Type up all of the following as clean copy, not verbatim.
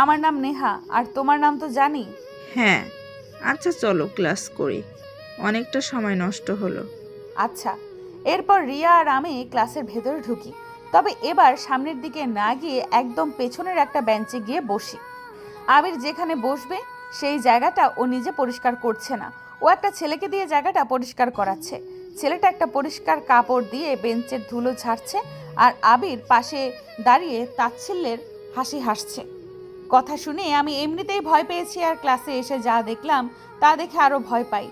আমার নাম নেহা, আর তোমার নাম তো জানি। হ্যাঁ, আচ্ছা চলো ক্লাস করি, অনেকটা সময় নষ্ট হলো। আচ্ছা। এরপর রিয়া আর আমি ক্লাসের ভেতরে ঢুকি, তবে এবার সামনের দিকে না গিয়ে একদম পেছনের একটা বেঞ্চে গিয়ে বসি। আবির যেখানে বসবে সেই জায়গাটা ও নিজে পরিষ্কার করছে না, ও একটা ছেলেকে দিয়ে জায়গাটা পরিষ্কার করাচ্ছে। ছেলেটা একটা পরিষ্কার কাপড় দিয়ে বেঞ্চের ধুলো ঝাড়ছে, আর আবির পাশে দাঁড়িয়ে তাচ্ছিল্যের হাসি হাসছে। কথা শুনে আমি এমনিতেই ভয় পেয়েছি, আর ক্লাসে এসে যা দেখলাম তা দেখে আরও ভয় পাই।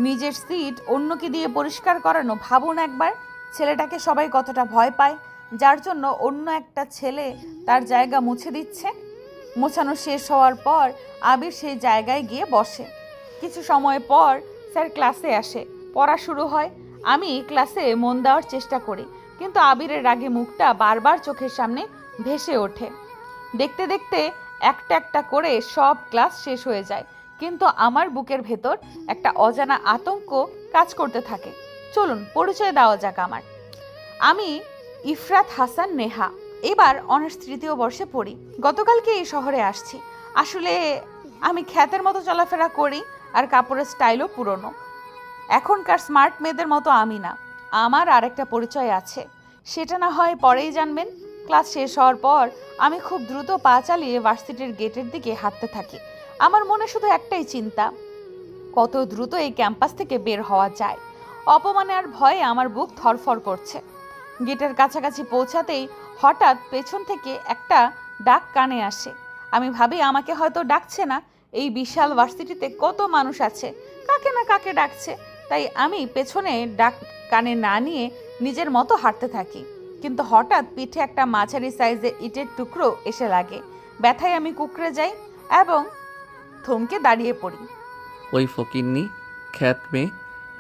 নিজের সিট অন্যকে দিয়ে পরিষ্কার করানো, ভাবুন একবার। ছেলেটাকে সবাই কতটা ভয় পায়, যার জন্য অন্য একটা ছেলে তার জায়গা মুছে দিচ্ছে। মোছানো শেষ হওয়ার পর আবির সেই জায়গায় গিয়ে বসে। কিছু সময় পর স্যার ক্লাসে আসে, পড়া শুরু হয়। আমি ক্লাসে মন দেওয়ার চেষ্টা করি, কিন্তু আবিরের রাগে মুখটা বারবার চোখের সামনে ভেসে ওঠে। দেখতে দেখতে একটা একটা করে সব ক্লাস শেষ হয়ে যায়, কিন্তু আমার বুকের ভেতর একটা অজানা আতঙ্ক কাজ করতে থাকে। চলুন পরিচয় দেওয়া যাক আমার। আমি ইফরাত হাসান নেহা, এবার অনার্স তৃতীয় বর্ষে পড়ি। গতকালকে এই শহরে আসছি। আসলে আমি খ্যাতের মতো চলাফেরা করি, আর কাপড়ের স্টাইলও পুরনো। এখনকার স্মার্ট মেয়েদের মতো আমি না, আমার আরেকটা পরিচয় আছে, সেটা না হয় পরেই জানবেন। ক্লাস শেষ হওয়ার পর আমি খুব দ্রুত পা চালিয়ে ভার্সিটির গেটের দিকে হাঁটতে থাকি। আমার মনে শুধু একটাই চিন্তা, কত দ্রুত এই ক্যাম্পাস থেকে বের হওয়া যায়। অপমানে আর ভয়ে আমার বুক ধড়ফড় করছে। গেটের কাছাকাছি পৌঁছাতেই হঠাৎ পেছন থেকে একটা ডাক কানে আসে। আমি ভাবি আমাকে হয়তো ডাকছে না, এই বিশাল ভার্সিটিতে কত মানুষ আছে, কাকে না কাকে ডাকছে। তাই আমি পেছনে ডাক কানে না নিয়ে নিজের মতো হাঁটতে থাকি। কিন্তু হঠাৎ পিঠে একটা মাঝারি সাইজের ইটের টুকরো এসে লাগে। ব্যথায় আমি কুঁকড়ে যাই এবং থমকে দাঁড়িয়ে পড়ি। ওই ফকিন্নি, খ্যাত মেয়ে,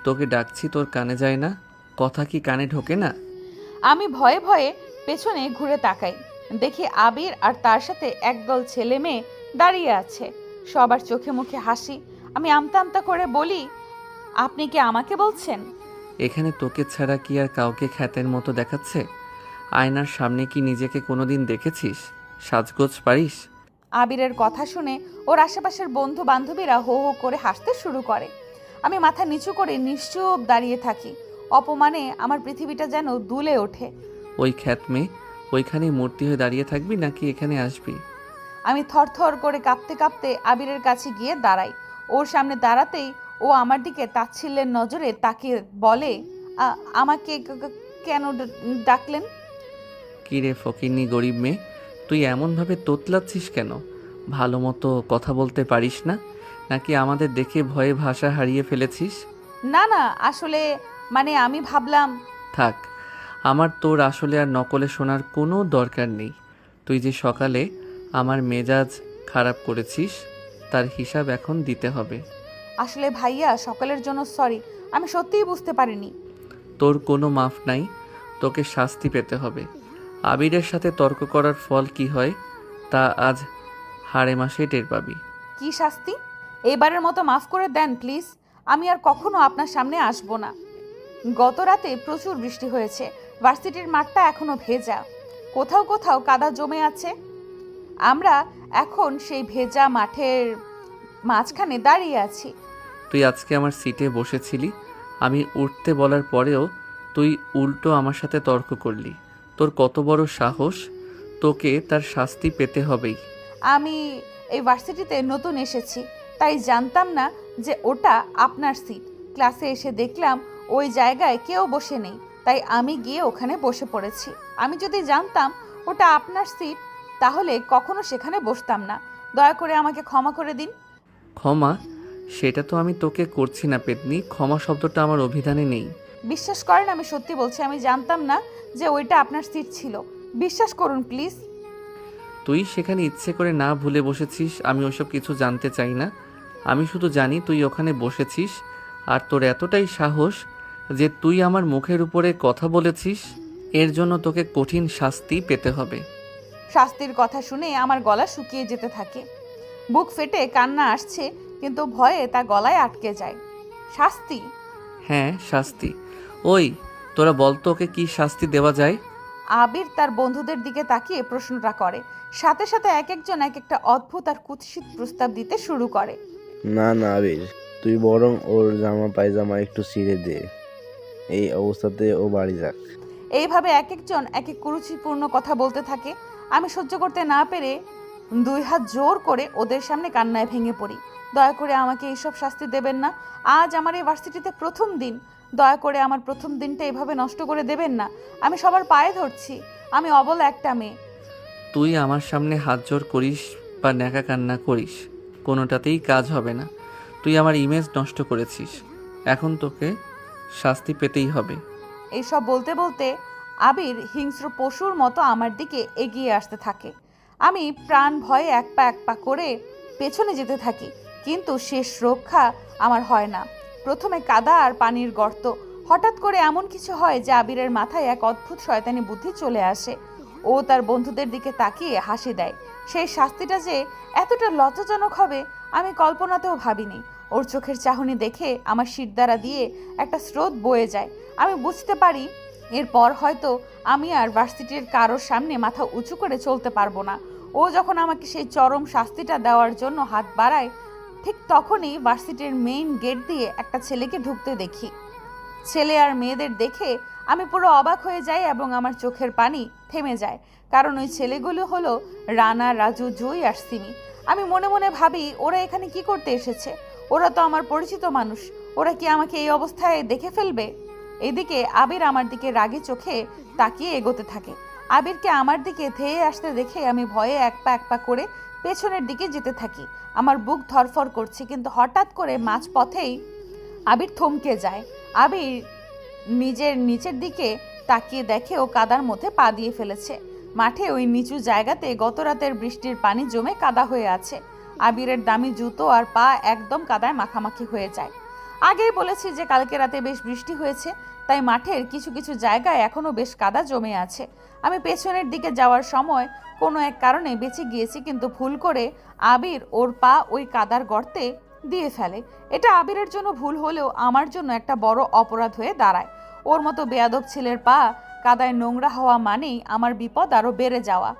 তোকে ডাকছি, তোর কানে যায় না? কথা কি কানে ঢোকে না? আমি ভয়ে ভয়ে পেছনে ঘুরে তাকাই, দেখি আবির আর তার সাথে একদল ছেলে মেয়ে দাঁড়িয়ে আছে। সবার চোখে মুখে হাসি। আমি আমতা আমতা করে বলি, আপনি কি আমাকে বলছেন? এখানে তোকে ছাড়া কি আর কাউকে খ্যাতের মতো দেখাচ্ছে? আয়নার সামনে কি নিজেকে কোনোদিন দেখেছিস? সাজগোজ পারিস? আবিরের কথা শুনে ওর আশেপাশের বন্ধু বান্ধবীরা হো হো করে হাসতে শুরু করে। আমি মাথা নিচু করে নিশ্চুপ দাঁড়িয়ে থাকি। অপমানে আমার পৃথিবীটা যেন দুলে ওঠে। ওই খ্যাত মেয়ে, ওইখানেই মূর্তি হয়ে দাঁড়িয়ে থাকবি নাকি এখানে আসবি? আমি থরথর করে কাঁপতে কাঁপতে আবিরের কাছে গিয়ে দাঁড়াই। ওর সামনে দাঁড়াতেই ও আমার দিকে তাচ্ছিল্যের নজরে তাকিয়ে বলে, আমাকে কেন ডাকলেন?" কী রে ফকিন্নি গরিব মেয়ে, তুই এমনভাবে তোতলাচ্ছিস কেন? ভালো মতো কথা বলতে পারিস না, নাকি আমাদের দেখে ভয়ে ভাষা হারিয়ে ফেলেছিস? না না, আসলে আমি ভাবলাম। থাক, আমার তোর আসলে আর নকলে শোনার কোনো দরকার নেই। তুই যে সকালে আমার মেজাজ খারাপ করেছিস, তার হিসাব এখন দিতে হবে। আসলে ভাইয়া, সকালের জন্য সরি, আমি সত্যিই বুঝতে পারিনি। তোর কোনো মাফ নাই, তোকে শাস্তি পেতে হবে। আবিরের সাথে তর্ক করার ফল কি হয় তা আজ হাড়ে মাসে টের পাবি। কি শাস্তি? এবারের মতো মাফ করে দেন প্লিজ। আমি আর কখনো আপনার সামনে আসবো না। গত রাতে প্রচুর বৃষ্টি হয়েছে, ভার্সিটির মাঠটা এখনো ভেজা, কোথাও কোথাও কাদা জমে আছে। আমরা এখন সেই ভেজা মাঠের মাঝখানে দাঁড়িয়ে আছি। তুই আজকে আমার সিটে বসেছিলি, আমি উঠতে বলার পরেও তুই উল্টো আমার সাথে তর্ক করলি। তোর কত বড় সাহস! তোকে তার শাস্তি পেতে হবেই। আমি এই ভার্সিটিতে নতুন এসেছি, তাই জানতাম না যে ওটা আপনার সিট। ক্লাসে এসে দেখলাম ওই জায়গায় কেউ বসে নেই, তাই আমি গিয়ে ওখানে বসে পড়েছি। আমি যদি জানতাম ওটা আপনার সিট, তাহলে কখনো সেখানে বসতাম না। দয়া করে আমাকে ক্ষমা করে দিন। ক্ষমা? সেটা তো আমি তোকে করছি না পেতনি, ক্ষমা শব্দটা আমার অভিধানে নেই। বিশ্বাস করেন, আমি সত্যি বলছি, আমি জানতাম না যে ওইটা আপনার সিট ছিল। বিশ্বাস করুন প্লিজ। তুই সেখানে ইচ্ছে করে না ভুলে বসেছিস, আমি ওসব কিছু জানতে চাই না। আমি শুধু জানি তুই ওখানে বসেছিস, আর তোর এতটাই সাহস যে তুই আমার মুখের উপরে কথা বলেছিস। এর জন্য তোকে কঠিন শাস্তি পেতে হবে। শাস্তির কথা শুনে আমার গলা শুকিয়ে যেতে থাকে। বুক ফেটে কান্না আসছে, কিন্তু ভয়ে তা গলায় আটকে যায়। শাস্তি? হ্যাঁ, শাস্তি। ওই তোরা বলতো ওকে কি শাস্তি দেওয়া যায়? আবির তার বন্ধুদের দিকে তাকিয়ে প্রশ্নটা করে। সাথে সাথে এক একজন এক একটা অদ্ভুত আর কুৎসিত প্রস্তাব দিতে শুরু করে। না না আবির, তুই বরং ওর জামা পায়জামা একটু ছিঁড়ে দে, এই অবস্থাতে ও বাড়ি যাক। এইভাবে এক একজন এক এক কুরুচিপূর্ণ কথা বলতে থাকে। আমি সহ্য করতে না পেরে 2 হাত জোর করে ওদের সামনে কান্নায় ভেঙে পড়ি। দয়া করে আমাকে এইসব শাস্তি দেবেন না। আজ আমার এই ভার্সিটিতে প্রথম দিন। দয়া করে আমার প্রথম দিনটা এভাবে নষ্ট করে দেবেন না। আমি সবার পায়ে ধরছি। আমি অবলা একটা মেয়ে। তুই আমার সামনে হাত জোর করিস বা ন্যাকা কান্না করিস, কোনোটাতেই কাজ হবে না। তুই আমার ইমেজ নষ্ট করেছিস, এখন তোকে শাস্তি পেতেই হবে। এইসব বলতে বলতে আবির হিংস্র পশুর মতো আমার দিকে এগিয়ে আসতে থাকে। আমি প্রাণ ভয়ে এক পা করে পেছনে যেতে থাকি, কিন্তু শেষ রক্ষা আমার হয় না। প্রথমে কাদা আর পানির গর্ত। হঠাৎ করে এমন কিছু হয় যে আবিরের মাথায় এক অদ্ভুত শয়তানি বুদ্ধি চলে আসে। ও তার বন্ধুদের দিকে তাকিয়ে হাসি দেয়। সেই শাস্তিটা যে এতটা লজ্জাজনক হবে আমি কল্পনাতেও ভাবিনি। ওর চোখের চাহনি দেখে আমার শিরদাঁড়া দিয়ে একটা স্রোত বয়ে যায়। আমি বুঝতে পারি এরপর হয়তো আমি আর ভার্সিটির কারোর সামনে মাথা উঁচু করে চলতে পারবো না। ও যখন আমাকে সেই চরম শাস্তিটা দেওয়ার জন্য হাত বাড়ায়, ঠিক তখনই ভার্সিটির মেইন গেট দিয়ে একটা ছেলেকে ঢুকতে দেখি। ছেলে আর মেয়েদের দেখে আমি পুরো অবাক হয়ে যাই এবং আমার চোখের পানি থেমে যায়। কারণ ওই ছেলেগুলো হলো রানা, রাজু, জুই আর সিমি। আমি মনে মনে ভাবি, ওরা এখানে কি করতে এসেছে? ওরা তো আমার পরিচিত মানুষ। ওরা কি আমাকে এই অবস্থায় দেখে ফেলবে? এদিকে আবির আমার দিকে রাগী চোখে তাকিয়ে এগোতে থাকে। আবিরকে আমার দিকে ধেয়ে আসতে দেখে আমি ভয়ে এক পা করে পেছনের দিকে যেতে থাকি। আমার বুক ধরফর করছে, কিন্তু হঠাৎ করে মাঝপথেই আবির থমকে যায়। আবির নিজের নিচের দিকে তাকিয়ে দেখে ও কাদার মধ্যে পা দিয়ে ফেলেছে। মাঠে ওই নিচু জায়গাতে গত রাতের বৃষ্টির পানি জমে কাদা হয়ে আছে। আবিরের দামি জুতো আর পা একদম কাদায় মাখামাখি হয়ে যায়। আগেই বলেছি যে কালকে রাতে বেশ বৃষ্টি হয়েছে, তাই মাঠের কিছু কিছু জায়গায় এখনও বেশ কাদা জমে আছে। আমি পেছনের দিকে যাওয়ার সময় কোনো এক কারণে বেঁচে গিয়েছি, কিন্তু ভুল করে আবির ওর পা ওই কাদার গর্তে দিয়ে ফেলে। এটা আবিরের জন্য ভুল হলেও আমার জন্য একটা বড় অপরাধ হয়ে দাঁড়ায়। ওর মতো বেয়াদব ছেলের পা কাদায় নোংরা হওয়া মানেই আমার বিপদ আরও বেড়ে যাওয়া।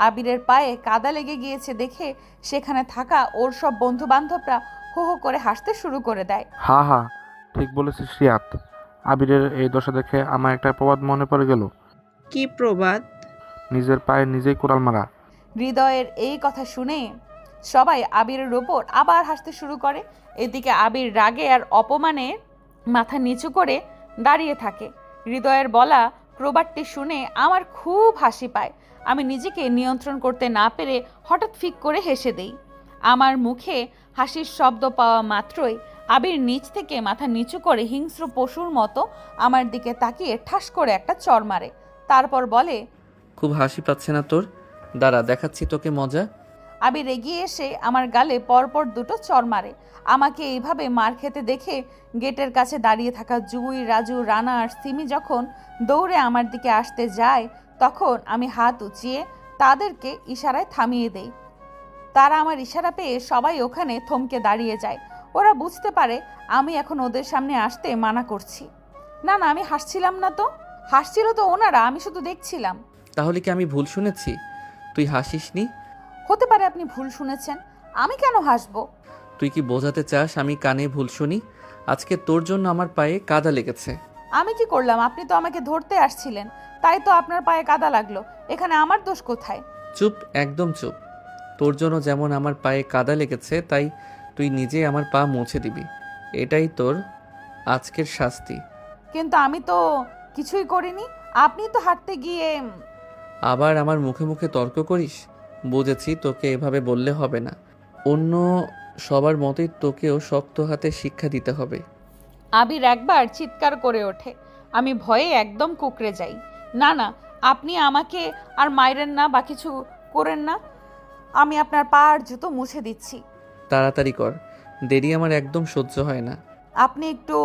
আবিরের পায়ে কাদা লেগে গিয়েছে দেখে সেখানে থাকা ওর সব বন্ধু বান্ধবরা হো হো করে হাসতে শুরু করে দেয়। হা হা, ঠিক বলেছিস রিয়াত। আবিরের এই দশা দেখে আমার একটা প্রবাদ মনে পড়ে গেল। কি প্রবাদ? নিজের পায়ে নিজেই কোড়াল মারা। হৃদয়ের এই কথা শুনে সবাই আবিরের ওপর আবার হাসতে শুরু করে। এদিকে আবির রাগে আর অপমানে মাথা নিচু করে দাঁড়িয়ে থাকে। হৃদয়ের বলা প্রবাদটি শুনে আমার খুব হাসি পায়। আমি নিজেকে নিয়ন্ত্রণ করতে না পেরে হঠাৎ ফিক করে হেসে দেই। আমার মুখে হাসির শব্দ পাওয়া মাত্রই আবির নিচ থেকে মাথা নিচু করে হিংস্র পশুর মতো আমার দিকে তাকিয়ে ঠাস করে একটা চর মারে। তারপর বলে, খুব হাসি পাচ্ছে না তোর? দাঁড়া, দেখাচ্ছি তোকে মজা। আবির এগিয়ে এসে আমার গালে পরপর দুটো চর মারে। আমাকে এইভাবে মার খেতে দেখে গেটের কাছে দাঁড়িয়ে থাকা জুই, রাজু, রানা আর সিমি যখন দৌড়ে আমার দিকে আসতে যায়, তখন আমি হাত উঁচিয়ে তাদেরকে ইশারায় থামিয়ে দেই। তারা আমার ইশারা পেয়ে সবাই ওখানে থমকে দাঁড়িয়ে যায়। ওরা বুঝতে পারে আমি এখন ওদের সামনে আসতে মানা করছি। না না, আমি হাসছিলাম না তো। হাসছিল তো ওনারা, আমি শুধু দেখছিলাম। তাহলে কি আমি ভুল শুনেছি? তুই হাসিসনি? হতে পারে আপনি ভুল শুনেছেন, আমি কেন হাসবো? তুই কি বোঝাতে চাস আমি কানে ভুল শুনি? আজকে তোর জন্য আমার পায়ে কাদা লেগেছে। আমি কি করলাম? আপনি তো আমাকে ধরতে আসছিলেন, তাই তো আপনার পায়ে কাদা লাগলো। এখানে আমার দোষ কোথায়? চুপ, একদম চুপ। তোর জন্য যেমন আমার পায়ে কাদা লেগেছে, তাই তুই নিজে আমার পা মুছে দিবি। এটাই তোর আজকের শাস্তি। কিন্তু আমি তো কিছুই করিনি। আপনি তো হাঁটতে গিয়ে আবার আমার মুখে মুখে তর্ক করিস? বুঝেছি, তোকে এভাবে বললে হবে না। অন্য সবার মতোই তোকেও শক্ত হাতে শিক্ষা দিতে হবে। আবির একবার চিৎকার করে ওঠে। আমি ভয়ে একদম কুঁকড়ে যাই। না না, আপনি আমাকে আর মাইরেন না বা কিছু করেন না। আমি আপনার পা আর জুতো মুছে দিচ্ছি। তাড়াতাড়ি কর, দেরি আমার একদম সহ্য হয় না। আপনি একটু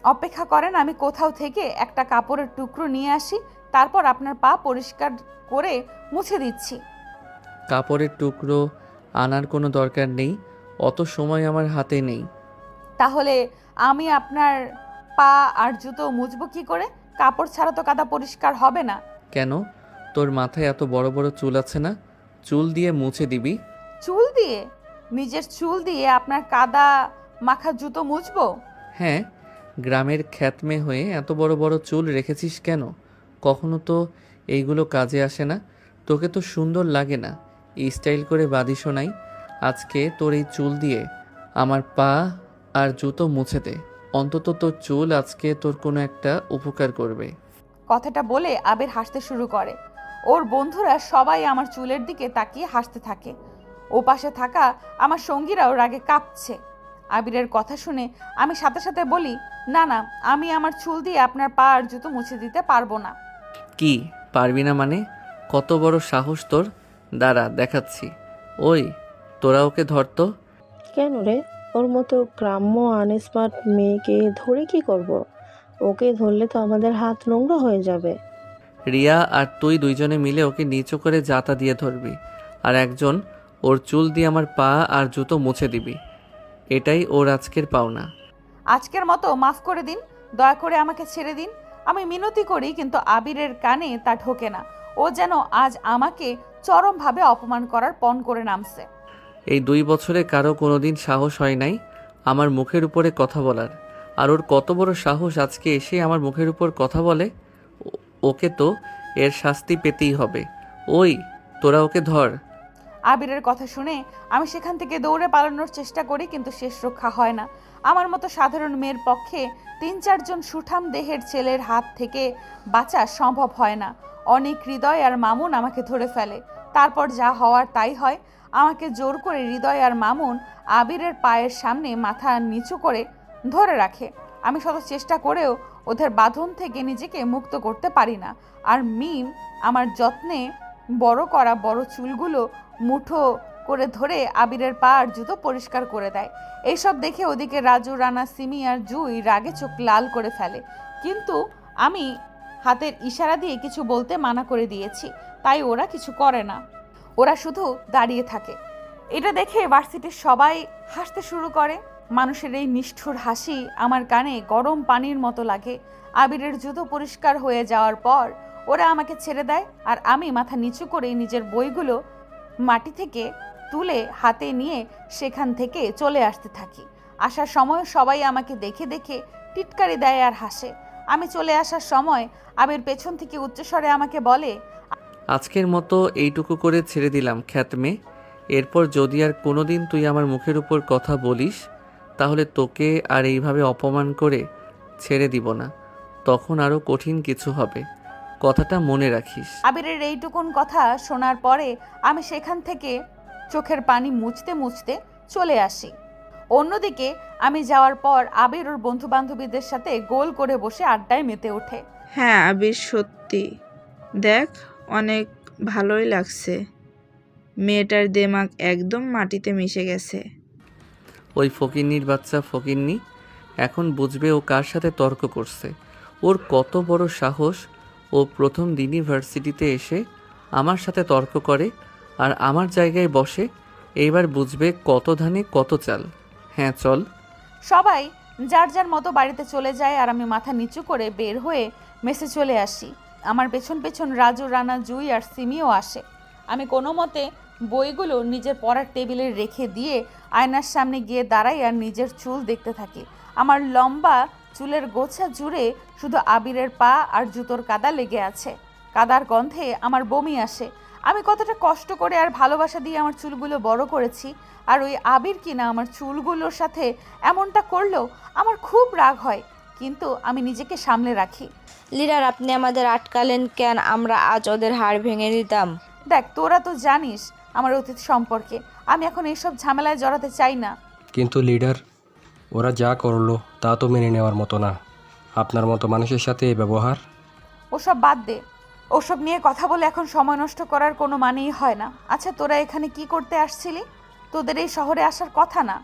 অপেক্ষা করেন, আমি কোথাও থেকে একটা কাপড়ের টুকরো নিয়ে আসি, তারপর আপনার পা পরিষ্কার করে মুছে দিচ্ছি। কাপড়ের টুকরো আনার কোনো দরকার নেই, অত সময় আমার হাতে নেই। তাহলে আমি আপনার পা আর জুতো মুছবো কি করে? কাপড় ছাড়া তো কাদা পরিষ্কার হবে না। কেন? তোর মাথায় এত বড় বড় চুল আছে না? চুল দিয়ে মুছে দিবি। চুল দিয়ে? নিজের চুল দিয়ে আপনার কাদা মাখা জুতো মুছবো? হ্যাঁ, গ্রামের খ্যাতমে হয়ে এত বড় বড় চুল রেখেছিস কেন? কখনো তো এইগুলো কাজে আসে না। তোকে তো সুন্দর লাগে না, এই স্টাইল করে বাঁধিসও নাই। আজকে তোর এই চুল দিয়ে আমার পা আর জুতো মুছে দে। অন্তত তোর চুল আজকে তোর কোনো একটা উপকার করবে। কথাটা বলে আবির হাসতে শুরু করে। ওর বন্ধুরা সবাই আমার চুলের দিকে তাকিয়ে হাসতে থাকে। ও পাশে থাকা আমার সঙ্গীরাও রাগে কাঁপছে। আবিরের কথা শুনে আমি সাথে সাথে বলি, না না, আমি আমার চুল দিয়ে আপনার পা আর জুতো মুছে দিতে পারবো না। কি পারবি না মানে? কত বড় সাহস তোর! দাঁড়া দেখাচ্ছি। ওই তোরা ওকে ধরতো। কেন রে? ওর মতো গ্রাম্য আনস্মার্ট মেয়েকে ধরে কি করব? ওকে ধরলে তো আমাদের হাত নোংরা হয়ে যাবে। রিয়া আর তুই দুইজনে মিলে ওকে নিচু করে জাতা দিয়ে ধরবি, আর একজন ওর চুল দিয়ে আমার পা আর জুতো মুছে দিবি। এটাই ওর আজকের পাওনা। আজকের মতো মাফ করে দিন, দয়া করে আমাকে ছেড়ে দিন। আমি মিনতি করি, কিন্তু আবিরের কানে তা ঢোকে না। ও যেন আজ আমাকে চরমভাবে অপমান করার পণ করে নামছে। এই 2 বছরে কারো কোনোদিন সাহস হয় নাই আমার মুখের উপরে কথা বলার, আর ওর কত বড় সাহস আজকে এসে আমার মুখের উপর কথা বলে। ওকে তো এর শাস্তি পেতেই হবে। ওই তোরা ওকে ধর। আবিরের কথা শুনে আমি সেখান থেকে দৌড়ে পালানোর চেষ্টা করি, কিন্তু শেষ রক্ষা হয় না। আমার মতো সাধারণ মেয়ের পক্ষে 3-4 জন সুঠাম দেহের ছেলের হাত থেকে বাঁচা সম্ভব হয় না। অনেক হৃদয় আর মামুন আমাকে ধরে ফেলে। তারপর যা হওয়ার তাই হয়। আমাকে জোর করে হৃদয় আর মামুন আবিরের পায়ের সামনে মাথা নিচু করে ধরে রাখে। আমি শত চেষ্টা করেও ওদের বাঁধন থেকে নিজেকে মুক্ত করতে পারি না। আর মিম আমার যত্নে বড় করা বড় চুলগুলো মুঠো করে ধরে আবিরের পা আর জুতো পরিষ্কার করে দেয়। এইসব দেখে ওদিকে রাজু, রানা, সিমি আর জুই রাগে চোখ লাল করে ফেলে, কিন্তু আমি হাতের ইশারা দিয়ে কিছু বলতে মানা করে দিয়েছি, তাই ওরা কিছু করে না। ওরা শুধু দাঁড়িয়ে থাকে। এটা দেখে ভার্সিটির সবাই হাসতে শুরু করে। মানুষের এই নিষ্ঠুর হাসি আমার কানে গরম পানির মতো লাগে। আবিরের জুতো পরিষ্কার হয়ে যাওয়ার পর ওরা আমাকে ছেড়ে দেয়, আর আমি মাথা নিচু করে নিজের বইগুলো মাটি থেকে তুলে হাতে নিয়ে সেখান থেকে চলে আসতে থাকি। আসার সময় সবাই আমাকে দেখে দেখে টিটকারি দেয় আর হাসে। আমি চলে আসার সময় আবির পেছন থেকে উচ্চস্বরে আমাকে বলে, আজকের মতো এইটুকু করে ছেড়ে দিলাম খ্যাতমে। এরপর যদি আর কোনোদিন তুই আমার মুখের উপর কথা বলিস, তাহলে তোকে আর এইভাবে অপমান করে ছেড়ে দিব না। তখন আরও কঠিন কিছু হবে, কথাটা মনে রাখিস। আবিরের এইটুকুন কথা শোনার পরে আমি সেখান থেকে চোখের পানি মুছতে মুছতে চলে আসি। অন্যদিকে আমি যাওয়ার পর আবির ওর বন্ধু বান্ধবীদের সাথে গোল করে বসে আড্ডায় মেতে ওঠে। হ্যাঁ আবির, সত্যি দেখ, অনেক ভালোই লাগছে। মেয়েটার দেমাগ একদম মাটিতে মিশে গেছে। ওই ফকিন্নির বাচ্চা ফকিন্নি এখন বুঝবে ও কার সাথে তর্ক করছে। ওর কত বড় সাহস! ও প্রথম দিন ইউনিভার্সিটিতে এসে আমার সাথে তর্ক করে আর আমার জায়গায় বসে। এইবার বুঝবে কত ধানে কত চাল। হ্যাঁ চল। সবাই যার যার মতো বাড়িতে চলে যায়, আর আমি মাথা নিচু করে বের হয়ে মেসে চলে আসি। আমার পেছন পেছন রাজু, রানা, জুই আর সিমিও আসে। আমি কোনো মতে বইগুলো নিজের পড়ার টেবিলে রেখে দিয়ে আয়নার সামনে গিয়ে দাঁড়াই আর নিজের চুল দেখতে থাকি। আমার লম্বা চুলের গোছা জুড়ে শুধু আবিরের পা আর জুতোর কাদা লেগে আছে। কাদার গন্ধে আমার বমি আসে। আমি কতটা কষ্ট করে আর ভালোবাসা দিয়ে আমার চুলগুলো বড় করেছি, আর ওই আবির কিনা আমার চুলগুলোর সাথে এমনটা করলেও আমার খুব রাগ হয়, কিন্তু আমি নিজেকে সামলে রাখি। লিডার, আপনি আমাদের আটকালেন কেন? আমরা আজ ওদের হাড় ভেঙে দিতাম। দেখ, তোরা তো জানিস আমার অতীত সম্পর্কে। আমি এখন এইসব ঝামেলায় জড়াতে চাই না। কিন্তু লিডার, ওরা যা করলো তা তো মেনে নেওয়ার মতো না। আপনার মতো মানুষের সাথে এই ব্যবহার। ওসব বাদ দে, ওসব নিয়ে কথা বলে এখন সময় নষ্ট করার কোনো মানেই হয় না। আচ্ছা, তোরা এখানে কি করতে আসছিলি? তোদের এই শহরে আসার কথা না।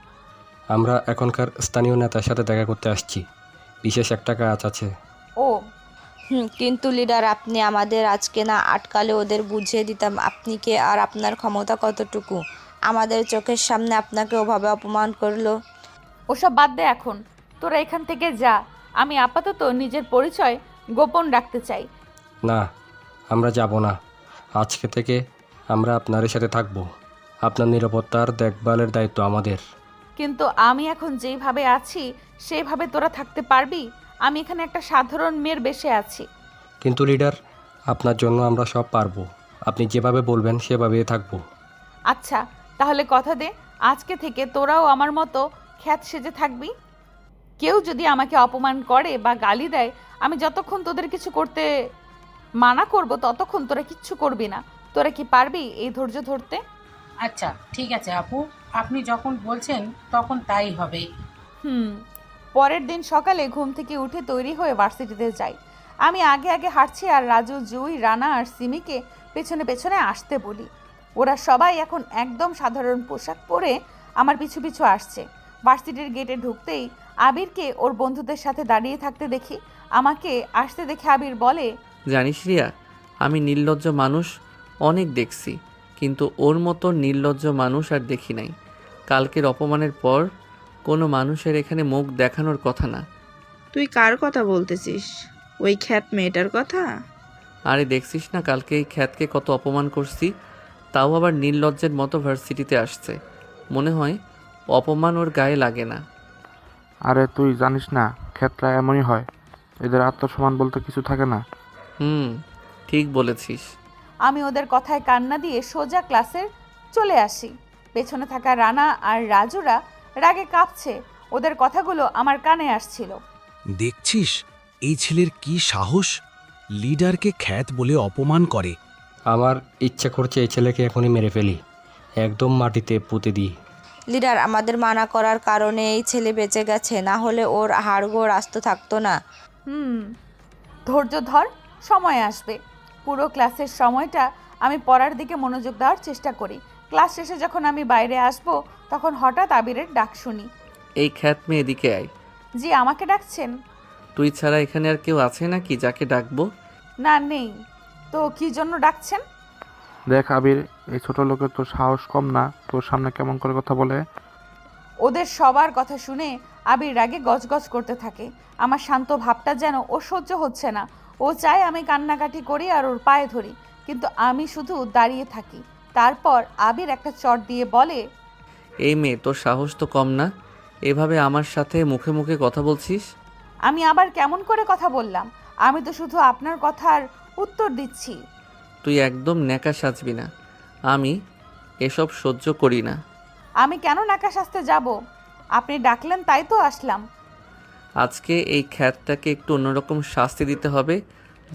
আমরা এখনকার স্থানীয় নেতার সাথে দেখা করতে আসছি, বিশেষ একটা কাজ আছে। ও, কিন্তু লিডার, আপনি আমাদের আজকে না আটকালে ওদের বুঝিয়ে দিতাম আপনি কে আর আপনার ক্ষমতা কতটুকু। আমাদের চোখের সামনে আপনাকে ওভাবে অপমান করলো। ওসব বাদ দে এখন, তোরা এখান থেকে যা। আমি আপাতত নিজের পরিচয় গোপন রাখতে চাই। না, আমরা যাব না। আজকে থেকে আমরা আপনার সাথে থাকব। আপনার নিরাপত্তার দেখভালের দায়িত্ব আমাদের। কিন্তু আমি এখন যেইভাবে আছি সেইভাবে তোরা থাকতে পারবি? আমি এখানে একটা সাধারণ মেয়ের বেশে আছি। কিন্তু লিডার, আপনার জন্য আমরা সব পারবো। আপনি যেভাবে বলবেন সেভাবেই থাকবো। আচ্ছা, তাহলে কথা দে, আজকে থেকে তোরাও আমার মতো খ্যাত সেজে থাকবি। কেউ যদি আমাকে অপমান করে বা গালি দেয়, আমি যতক্ষণ তোদের কিছু করতে মানা করব ততক্ষণ তোরা কিচ্ছু করবি না। তোরা কি পারবি এই ধৈর্য ধরতে? আচ্ছা ঠিক আছে আপু, আপনি যখন বলছেন তখন তাই হবে। পরের দিন সকালে ঘুম থেকে উঠে তৈরি হয়ে ভার্সিটিতে যাই। আমি আগে আগে হাঁটছি আর রাজু, জুই, রানা আর সিমিকে পেছনে পেছনে আসতে বলি। ওরা সবাই এখন একদম সাধারণ পোশাক পরে আমার পিছু পিছু আসছে। ভার্সিটির গেটে ঢুকতেই আবিরকে ওর বন্ধুদের সাথে দাঁড়িয়ে থাকতে দেখি। আমাকে আসতে দেখে আবির বলে, জানিস রিয়া, আমি নির্লজ্জ মানুষ অনেক দেখছি, কিন্তু ওর মতো নির্লজ্জ মানুষ আর দেখি নাই। কালকের অপমানের পর কোনো মানুষের এখানে মুখ দেখানোর কথা না। তুই কার কথা বলতেছিস? ওই খ্যাত মেয়েটার কথা? আরে দেখছিস না কালকে এই খ্যাতকে কত অপমান করছি, তাও আবার নির্লজ্জের মতো ভার্সিটিতে আসছে। মনে হয় অপমান ওর গায়ে লাগে না। আরে তুই জানিস না, ক্ষেত্রা এমনই হয়, এদের আত্মসম্মান বলতে কিছু থাকে না। ঠিক বলেছিস। আমি ওদের কথায় কান্না দিয়ে সোজা ক্লাসে চলে আসি। পেছনে থাকা রানা আর রাজুরা রাগে কাঁপছে। ওদের কথাগুলো আমার কানে আসছিল। দেখছিস এই ছেলের কি সাহস, লিডারকে খ্যাত বলে অপমান করে। আমার ইচ্ছা করছে এই ছেলেকে এখনই মেরে ফেলি, একদম মাটিতে পুঁতে দিই। লিডার, আমাদের মানা করার কারণে এই ছেলে বেঁচে গেছে, না হলে ওর হাড়গোড় আস্ত থাকতো না। ধৈর্য ধর, সময় আসবে। পুরো ক্লাসের সময়টা আমি পড়ার দিকে মনোযোগ দেওয়ার চেষ্টা করি। ক্লাস শেষে যখন আমি বাইরে আসব তখন হঠাৎ আবিরের ডাক শুনি। এই খ্যাত মেয়ে এদিকে আয়। জি, আমাকে ডাকছেন? তুই ছাড়া এখানে আর কেউ আছে নাকি যাকে ডাকবো? না, নেই। তো কি জন্য ডাকছেন? দেখ আবির, এই ছোট লোকের তোর সাহস কম না, তোর সামনে কেমন করে কথা বলে। ওদের সবার কথা শুনে আবির রাগে গজগজ করতে থাকে। আমার শান্ত ভাবটা যেন ও সহ্য হচ্ছে না। ও চায় আমি কান্নাকাটি করি আর ওর পায়ে ধরি, কিন্তু আমি শুধু দাঁড়িয়ে থাকি। তারপর আবির একটা চট দিয়ে বলে, এই মেয়ে, তোর সাহস তো কম না, এভাবে আমার সাথে মুখে মুখে কথা বলছিস? আমি আবার কেমন করে কথা বললাম? আমি তো শুধু আপনার কথার উত্তর দিচ্ছি। তুই একদম ন্যাকা সাজবি না, আমি এসব সহ্য করি না। আমি কেন নাকা সাজতে যাব? আপনি ডাকলেন তাই তো আসলাম। আজকে এই খ্যাতটাকে একটু অন্যরকম শাস্তি দিতে হবে,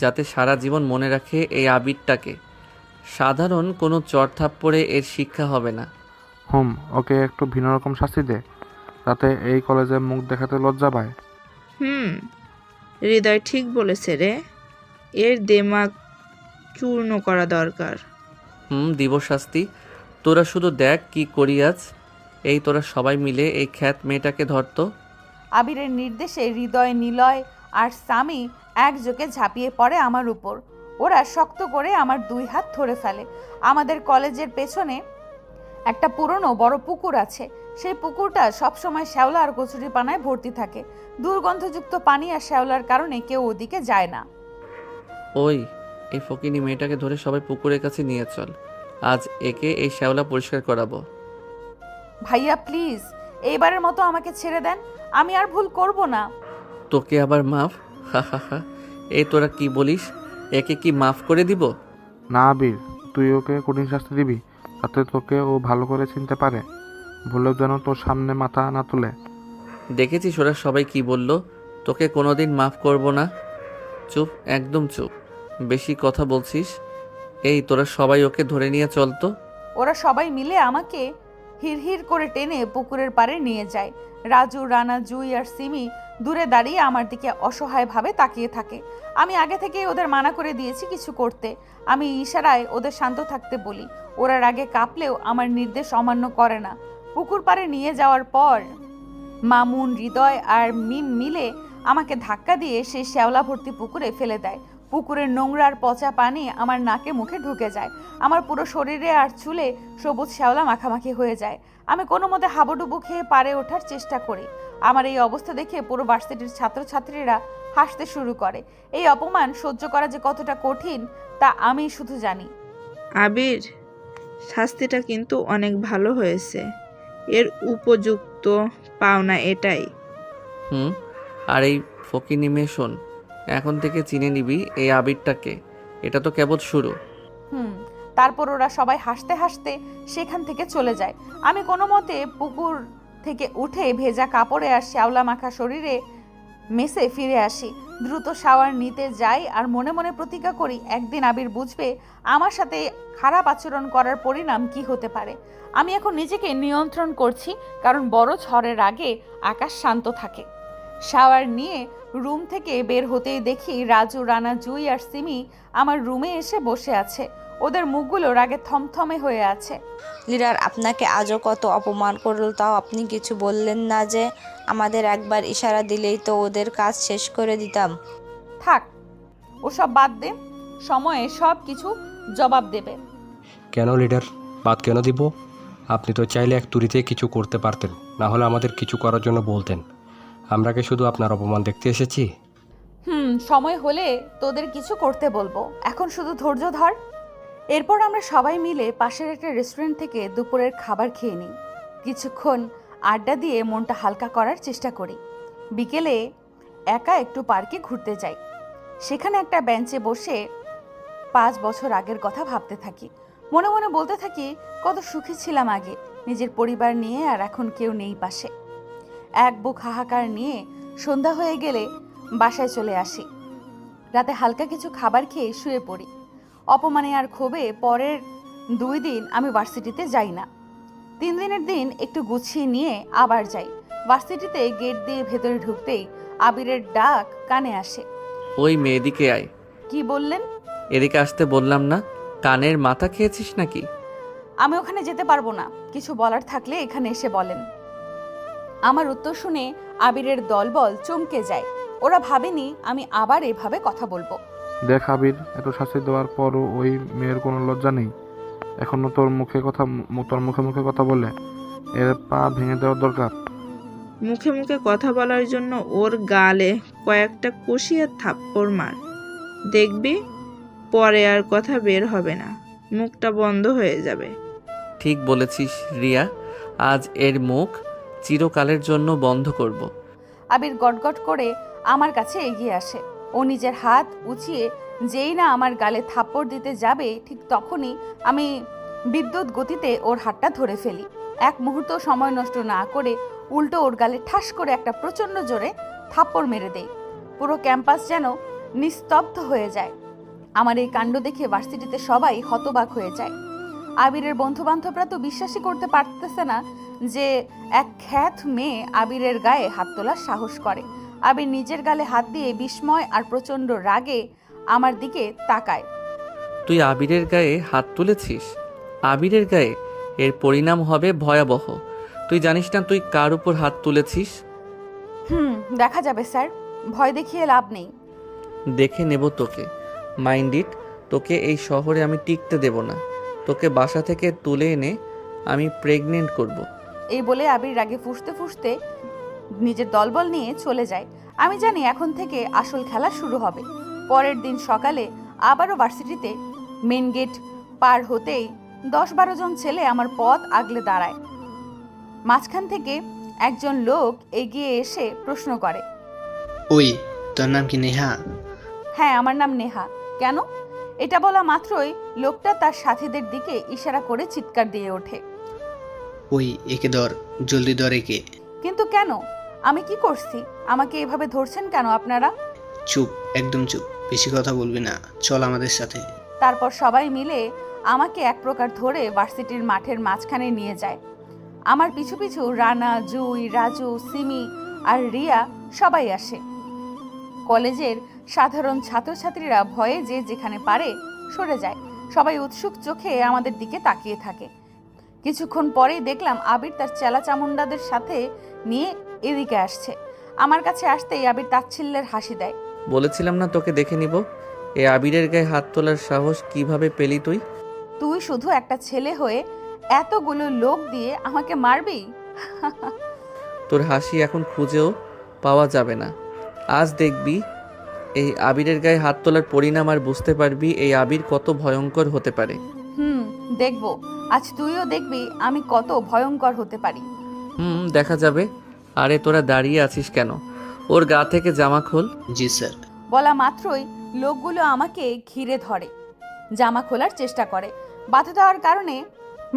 যাতে সারা জীবন মনে রাখে এই আবিরটাকে। সাধারণ কোনো চড়থাপ্পড়ে এর শিক্ষা হবে না। ওকে একটু ভিন্ন রকম শাস্তি দে, যাতে এই কলেজে মুখ দেখাতে লজ্জা পায়। হৃদয় ঠিক বলেছে রে, এর দেমাগ চূর্ণ করা দরকার। দিব শাস্তি। তোরা শুধু দেখ কি করি আজ। এই তোরা সবাই মিলে এই খ্যাত মেয়েটাকে ধরতো। আবিরের নির্দেশে হৃদয়, নিলয় আর সামি একযোগে ঝাঁপিয়ে পড়ে আমার উপর। ওরা শক্ত করে আমার 2 হাত ধরে ফেলে। আমাদের কলেজের পেছনে একটা পুরনো বড় পুকুর আছে। সেই পুকুরটা সবসময় শ্যাওলা আর কচুরিপানায় ভর্তি থাকে। দুর্গন্ধযুক্ত পানি আর শ্যাওলার কারণে কেউ ওদিকে যায় না। ওই, এই ফকিনি মেয়েটাকে ধরে সবাই পুকুরের কাছে নিয়ে চল। আজ একে এই শ্যাওলা পরিষ্কার করাবো। ভাইয়া প্লিজ, এইবারের মতো আমাকে ছেড়ে দেন, আমি আর ভুল করব না। তোকে আবার মাফ? হা হা হা। এই তোরা কি বলিস? একে কি মাফ করে দিব? না আবির, তুই ওকে কঠিন শাস্তি দিবি, যাতে তোকে ও ভালো করে চিনতে পারে, ভুলেও যেন তোর সামনে মাথা না তুলে। দেখেছিস ওরা সবাই কি বলল? তোকে কোনোদিন মাফ করব না। চুপ, একদম চুপ, বেশি কথা বলছিস। এই তোরা সবাই ওকে ধরে নিয়ে চল তো। ওরা সবাই মিলে আমাকে হিড়হিড় করে টেনে পুকুরের পাড়ে নিয়ে যায়। রাজু, রানা, জুই আর সিমি দূরে দাঁড়িয়ে আমার দিকে অসহায়ভাবে তাকিয়ে থাকে। আমি আগে থেকেই ওদের মানা করে দিয়েছি কিছু করতে। আমি ইশারায় ওদের শান্ত থাকতে বলি। ওরা রাগে কাঁপলেও আমার নির্দেশ অমান্য করে না। পুকুর পাড়ে নিয়ে যাওয়ার পর মামুন, হৃদয় আর মিম মিলে আমাকে ধাক্কা দিয়ে সেই শ্যাওলা ভর্তি পুকুরে ফেলে দেয়। পুকুরের নোংরা আর পচা পানি আমার নাকে মুখে ঢুকে যায়। আমার পুরো শরীরে আর চুলে সবুজ শ্যাওলা মাখামাখি হয়ে যায়। আমি কোনো মতে হাবুডুবু খেয়ে পাড়ে ওঠার চেষ্টা করি। আমার এই অবস্থা দেখে পুরো ভার্সিটির ছাত্রছাত্রীরা হাসতে শুরু করে। এই অপমান সহ্য করা যে কতটা কঠিন তা আমি শুধু জানি। আবির, শাস্তিটা কিন্তু অনেক ভালো হয়েছে। এর উপযুক্ত পাওনা এটাই। হুম। আর এই ফকিনি মেয়ে শোন, এখন থেকে চিনে নিবি এই আবিরটাকে। এটা তো কেবল শুরু। তারপর ওরা সবাই হাসতে হাসতে সেখান থেকে চলে যায়। আমি কোনো মতে পুকুর থেকে উঠে ভেজা কাপড়ে আর শ্যাওলা মাখা শরীরে মেসে ফিরে আসি। দ্রুত শাওয়ার নিতে যাই আর মনে মনে প্রতিজ্ঞা করি একদিন আবির বুঝবে আমার সাথে খারাপ আচরণ করার পরিণাম কি হতে পারে। আমি এখন নিজেকে নিয়ন্ত্রণ করছি, কারণ বড় ঝড়ের আগে আকাশ শান্ত থাকে। শাওয়ার নিয়ে রুম থেকে বের হতেই দেখি রাজু, রানা, জুই আর সিমি আমার রুমে এসে বসে আছে। ওদের মুখগুলো রাগে থমথমে হয়ে আছে। লিডার আপনাকে আজও কত অপমান করল, তাও আপনি কিছু বললেন না যে? আমাদের একবার ইশারা দিলেই তো ওদের কাজ শেষ করে দিতাম। থাক, ওসব বাদ দে, সময়ে সব কিছু জবাব দেবে। কেন লিডার, বাদ কেন দিব? আপনি তো চাইলে এক তুড়িতে কিছু করতে পারতেন, না হলে আমাদের কিছু করার জন্য বলতেন। আমরা কি শুধু আপনার অপমান দেখতে এসেছি? সময় হলে তোদের কিছু করতে বলবো, এখন শুধু ধৈর্য ধর। এরপর আমরা সবাই মিলে পাশের একটা রেস্টুরেন্ট থেকে দুপুরের খাবার খেয়ে নিই। কিছুক্ষণ আড্ডা দিয়ে মনটা হালকা করার চেষ্টা করি। বিকেলে একা একটু পার্কে ঘুরতে যাই। সেখানে একটা বেঞ্চে বসে 5 বছর আগের কথা ভাবতে থাকি। মনে মনে বলতে থাকি কত সুখী ছিলাম আগে, নিজের পরিবার নিয়ে, আর এখন কেউ নেই পাশে। এক বুক হাহাকার নিয়ে সন্ধ্যা হয়ে গেলে বাসায় চলে আসি। রাতে হালকা কিছু খাবার খেয়ে শুয়ে পড়ি। অপমানে আর ক্ষোভে পরের 2 দিন আমি ভার্সিটিতে যাই না। 3 দিনের দিন একটু গুছিয়ে নিয়ে আবার যাই। ভার্সিটিতে গেট দিয়ে ভেতরে ঢুকতেই আবিরের ডাক কানে আসে। ওই মেয়েদিকে আয়। কি বললেন? এদিকে আসতে বললাম না? কানের মাথা খেয়েছিস নাকি? আমি ওখানে যেতে পারবো না, কিছু বলার থাকলে এখানে এসে বলেন। আমার উত্তর শুনে আবিরের দলবল চমকে যায়। ওরা ভাবেনি আমি আবার এভাবে কথা বলবো। দেখ আবির, এত শাস্তি দেওয়ার পরও ওই মেয়ের কোনো লজ্জা নেই। এখনো তোর মুখে মুখে কথা বলে এর পা ভেঙে দেওয়ার দরকার। মুখে মুখে কথা বলার জন্য ওর গালে কয়েকটা কষিয়ে থাপ্পড় মার, দেখবি পরে আর কথা বের হবে না, মুখটা বন্ধ হয়ে যাবে। ঠিক বলেছিস রিয়া, আজ এর মুখ চিরকালের জন্য বন্ধ করব। আবির গটগট করে আমার কাছে এগিয়ে আসে। ও নিজের হাত উঁচিয়ে যেই না আমার গালে থাপ্পড় দিতে যাবে, ঠিক তখনই আমি বিদ্যুৎ গতিতে ওর হাতটা ধরে ফেলি। এক মুহূর্ত সময় নষ্ট না করে উল্টো ওর গালে ঠাস করে একটা প্রচণ্ড জোরে থাপ্পড় মেরে দেই। পুরো ক্যাম্পাস যেন নিস্তব্ধ হয়ে যায়। আমার এই কাণ্ড দেখে ভার্সিটিতে সবাই হতবাক হয়ে যায়। আবিরের বন্ধুবান্ধবরা তো বিশ্বাসই করতে পারতেছে না যে এক খ্যাত মেয়ে আবিরের গায়ে হাত তোলার সাহস করে। আবির নিজের গালে হাত দিয়ে বিস্ময় আর প্রচণ্ড রাগে আমার দিকে তাকায়। তুই আবিরের গায়ে হাত তুলেছিস? আবিরের গায়ে? এর পরিণাম হবে ভয়াবহ। তুই জানিস না তুই কার উপর হাত তুলেছিস? দেখা যাবে স্যার, ভয় দেখিয়ে লাভ নেই। দেখে নেব তোকে। মাইন্ড ইট, তোকে এই শহরে আমি টিকতে দেব না। তোকে বাসা থেকে তুলে এনে আমি প্রেগনেন্ট করব। এই বলে আবির রাগে ফুঁসতে ফুঁসতে নিজের দলবল নিয়ে চলে যায়। আমি জানি এখন থেকে আসল খেলা শুরু হবে। পরের দিন সকালে আবারও ভার্সিটিতে মেন গেট পার হতেই 10-12 জন ছেলে আমার পথ আগলে দাঁড়ায়। মাঝখান থেকে একজন লোক এগিয়ে এসে প্রশ্ন করে, ওই তোর নাম কি নেহা? হ্যাঁ, আমার নাম নেহা। কেন? এটা বলা মাত্রই লোকটা তার সাথীদের দিকে ইশারা করে চিৎকার দিয়ে ওঠে, ওই একে ধর, জলদি ধর একে। কিন্তু কেন? আমি কি করছি? আমাকে এভাবে ধরছেন কেন আপনারা? চুপ, একদম চুপ, বেশি কথা বলবি না, চল আমাদের সাথে। তারপর সবাই মিলে আমাকে এক প্রকার ধরে ভার্সিটির মাঠের মাঝখানে নিয়ে যায়। আমার পিছু পিছু রানা, জুই, রাজু, সিমি আর রিয়া সবাই আসে। কলেজের সাধারণ ছাত্রছাত্রীরা ভয়ে যে যেখানে পারে সরে যায়। সবাই উৎসুক চোখে আমাদের দিকে তাকিয়ে থাকে। কিছুক্ষণ পরেই দেখলাম আবির তার চেলা চামুন্ডাদের সাথে নিয়ে এদিকে আসছে। আমার কাছে আসতেই আবির তাচ্ছিল্যের হাসি দেয়। বলেছিলাম না তোকে দেখে নিব। এই আবিরের গায়ে হাত তোলার সাহস কিভাবে পেলি তুই? তুই শুধু একটা ছেলে হয়ে এতগুলো লোক দিয়ে আমাকে মারবি? তোর হাসি এখন খুঁজেও পাওয়া যাবে না। আজ দেখবি এই আবিরের গায়ে হাত তোলার পরিণাম আর বুঝতে পারবি এই আবির কত ভয়ঙ্কর হতে পারে। দেখবো। আজ তুইও দেখবি আমি কত ভয়ঙ্কর হতে পারি। দেখা যাবে। আরে তোরা দাঁড়িয়ে আছিস কেন? ওর গা থেকে জামা খোল। জি স্যার। বলা মাত্রই লোকগুলো আমাকে ঘিরে ধরে, জামা খোলার চেষ্টা করে। বাধা দেওয়ার কারণে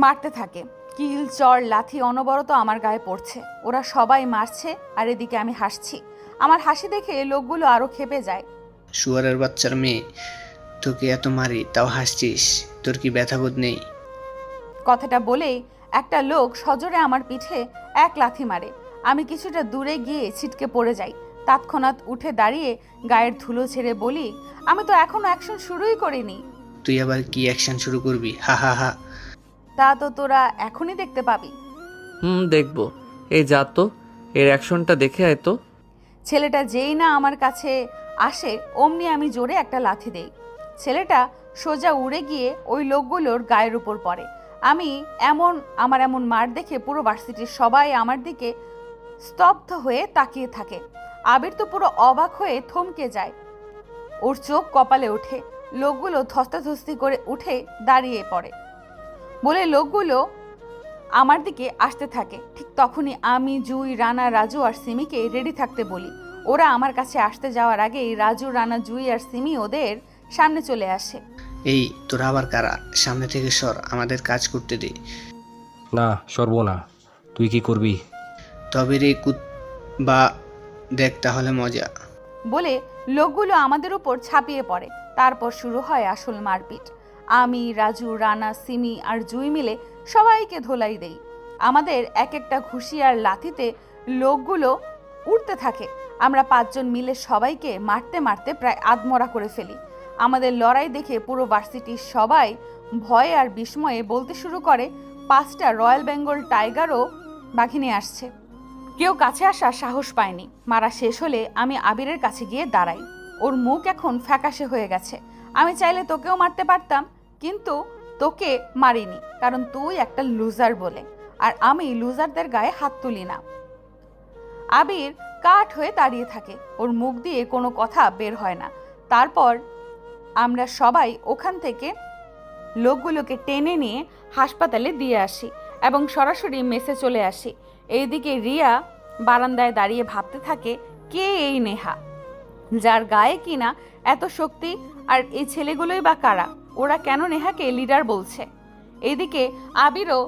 মারতে থাকে। কিল, চড়, লাথি অনবরত আমার গায়ে পড়ছে। ওরা সবাই মারছে আর এদিকে আমি হাসছি। আমার হাসি দেখে লোকগুলো আরো ক্ষেপে যায়। শুয়ারের বাচ্চার মেয়ে, তোকে এত মারি তাও হাসছিস, তোর কি ব্যথাবোধ নেই? কথাটা বলেই একটা লোক সজোরে আমার পিঠে এক লাথি মারে। আমি কিছুটা দূরে গিয়ে ছিটকে পড়ে যাই। তৎক্ষণাৎ উঠে দাঁড়িয়ে গায়ের ধুলো ছেড়ে বলি, আমি তো এখনো অ্যাকশন শুরুই করিনি। তুই আবার কি অ্যাকশন শুরু করবি? হা হা হা। তা তো তোরা এখনই দেখতে পাবি। দেখবো। এই যা তো, এর অ্যাকশনটা দেখে আয় তো। ছেলেটা যেই না আমার কাছে আসে অমনি আমি জোরে একটা লাথি দেই। ছেলেটা সোজা উড়ে গিয়ে ওই লোকগুলোর গায়ের উপর পড়ে। আমার এমন মার দেখে পুরো ভার্সিটির সবাই আমার দিকে স্তব্ধ হয়ে তাকিয়ে থাকে। আবির তো পুরো অবাক হয়ে থমকে যায়। ওর চোখ কপালে ওঠে। লোকগুলো ধস্তাধস্তি করে উঠে দাঁড়িয়ে পড়ে বলে লোকগুলো আমার দিকে আসতে থাকে। ঠিক তখনই আমি, জুই, রানা, রাজু আর সিমিকে রেডি থাকতে বলি। ওরা আমার কাছে আসতে যাওয়ার আগেই রাজু, রানা, জুই আর সিমি ওদের সামনে চলে আসে। এই তোরা আবার কারা? সামনে থেকে সর, আমাদের কাজ করতে দে। না, সরব না। তুই কি করবি? তবে রে বা দেখ তাহলে মজা। বলে লোকগুলো আমাদের উপর ছাপিয়ে পড়ে। তারপর শুরু হয় আসল মারপিট। আমি, রাজু, রানা, সিমি আর জুই মিলে সবাইকে ধোলাই দেই। আমাদের এক একটা ঘুষি আর লাথিতে লোকগুলো উঠতে থাকে। আমরা 5 জন মিলে সবাইকে মারতে মারতে প্রায় আধমরা করে ফেলি। আমাদের লড়াই দেখে পুরো ভার্সিটির সবাই ভয়ে আর বিস্ময়ে বলতে শুরু করে, 5টা রয়্যাল বেঙ্গল টাইগারও বাঘিনী আসছে। কেউ কাছে আসার সাহস পায়নি। মারা শেষ হলে আমি আবিরের কাছে গিয়ে দাঁড়াই। ওর মুখ এখন ফ্যাকাশে হয়ে গেছে। আমি চাইলে তোকেও মারতে পারতাম, কিন্তু তোকে মারিনি, কারণ তুই একটা লুজার বলে। আর আমি লুজারদের গায়ে হাত তুলি না। আবির কাঠ হয়ে দাঁড়িয়ে থাকে। ওর মুখ দিয়ে কোনো কথা বের হয় না। তারপর আমরা সবাই ওখান থেকে লোকগুলোকে টেনে নিয়ে হাসপাতালে দিয়ে আসি এবং সরাসরি মেসে চলে আসি। এইদিকে রিয়া বারান্দায় দাঁড়িয়ে ভাবতে থাকে, কে এই নেহা, যার গায়ে কিনা এত শক্তি, আর এই ছেলেগুলোই বা কারা? ওরা কেন নেহাকে লিডার বলছে? এইদিকে আবিরও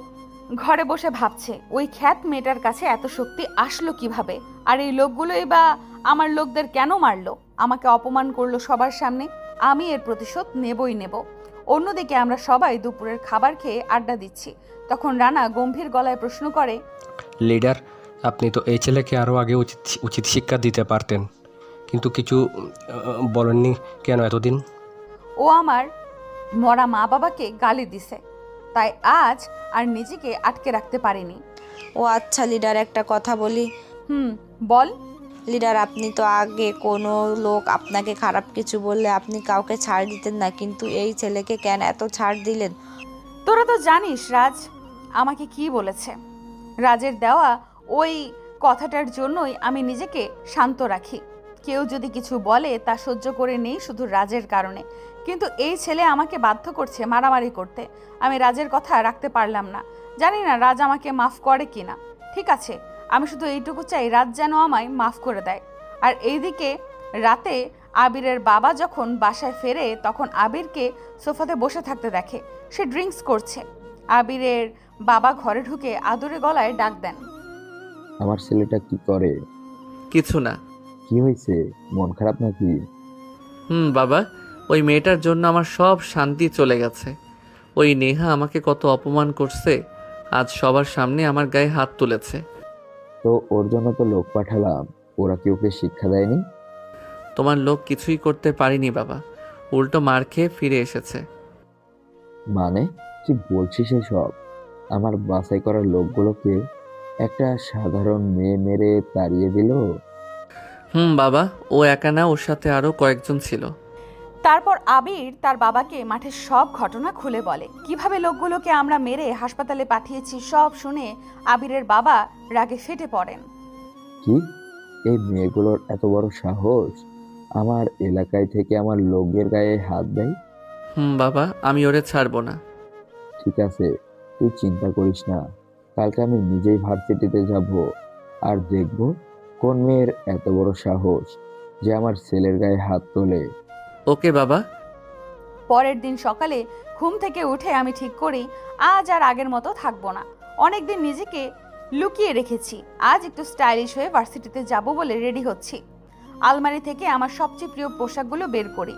ঘরে বসে ভাবছে, ওই খ্যাত মেয়েটার কাছে এত শক্তি আসলো কিভাবে? আর এই লোকগুলোই বা আমার লোকদের কেন মারলো? আমাকে অপমান করলো সবার সামনে। আমি এর প্রতিশোধ নেবই নেব। অন্যদিকে আমরা সবাই দুপুরের খাবার খেয়ে আড্ডা দিচ্ছি। তখন রানা গম্ভীর গলায় প্রশ্ন করে, লিডার, আপনি তো এই ছেলেকে আরও আগে উচিত শিক্ষা দিতে পারতেন, কিন্তু কিছু বলেননি কেন এতদিন? ও আমার মরা মা বাবাকে গালি দিছে, তাই আজ আর নিজেকে আটকে রাখতে পারিনি। ও আচ্ছা লিডার, একটা কথা বলি। বল। লিডার, আপনি তো আগে কোনো লোক আপনাকে খারাপ কিছু বললে আপনি কাউকে ছাড় দিতেন না, কিন্তু এই ছেলেকে কেন এত ছাড় দিলেন? তোরা তো জানিস রাজ আমাকে কি বলেছে। রাজের দেওয়া ওই কথাটার জন্যই আমি নিজেকে শান্ত রাখি। কেউ যদি কিছু বলে তা সহ্য করে নেই শুধু রাজের কারণে, কিন্তু এই ছেলে আমাকে বাধ্য করছে মারামারি করতে। আমি রাজের কথা রাখতে পারলাম না। জানি না রাজ আমাকে মাফ করে কিনা। ঠিক আছে, আমি শুধু এইটুকু চাই রাজ যেন আমায় মাফ করে দেয়। আর এইদিকে রাতে আবিরের বাবা যখন বাসায় ফেরে তখন আবিরকে সোফাতে বসে থাকতে দেখে। সে ড্রিঙ্কস করছে। আবিরের বাবা ঘরে ঢুকে আদুরে গলায় ডাক দেন, আমার ছেলেটা কি করে? কিছু না। কি হয়েছে, মন খারাপ নাকি? বাবা, ওই মেয়েটার জন্য আমার সব শান্তি চলে গেছে। ওই নেহা আমাকে কত অপমান করছে, আজ সবার সামনে আমার গায়ে হাত তুলেছে। তো ওর জন্য তো লোক পাঠালাম, ওরা কি ওকে শিক্ষা দেয়নি? তোমার লোক কিছুই করতে পারিনি বাবা, উল্টো মার খেয়ে ফিরে এসেছে। মানে কি বলছিস এসব? আমার বাছাই করা লোকগুলোকে একটা সাধারণ মেয়ে মেরে তাড়িয়ে দিল? বাবা, ও একা না, ওর সাথে আরো কয়েকজন ছিল। তারপর আবির তার বাবাকে মাঠের সব ঘটনা খুলে বলে। কিভাবে লোকগুলোকে আমরা মেরে হাসপাতালে পাঠিয়েছি সব শুনে আবিরের বাবা রাগে ফেটে পড়েন। কি, এই মেয়েগুলোর এত বড় সাহস আমার এলাকায় থেকে আমার লোকের গায়ে হাত দেয়? বাবা, আমি ওরে ছাড়বো না। ঠিক আছে, তুই চিন্তা করিস না। কালকে আমি নিজেই ভার্সিটিতে যাব আর দেখব কোন মেয়ের এত বড় সাহস যে আমার ছেলের গায়ে হাত তোলে। ওকে বাবা। পরের দিন সকালে ঘুম থেকে উঠে আমি ঠিক করি আজ আর আগের মতো থাকবো না। অনেকদিন নিজেকে লুকিয়ে রেখেছি, আজ একটু স্টাইলিশ হয়ে ভার্সিটিতে যাব বলে রেডি হচ্ছি। আলমারি থেকে আমার সবচেয়ে প্রিয় পোশাকগুলো বের করি,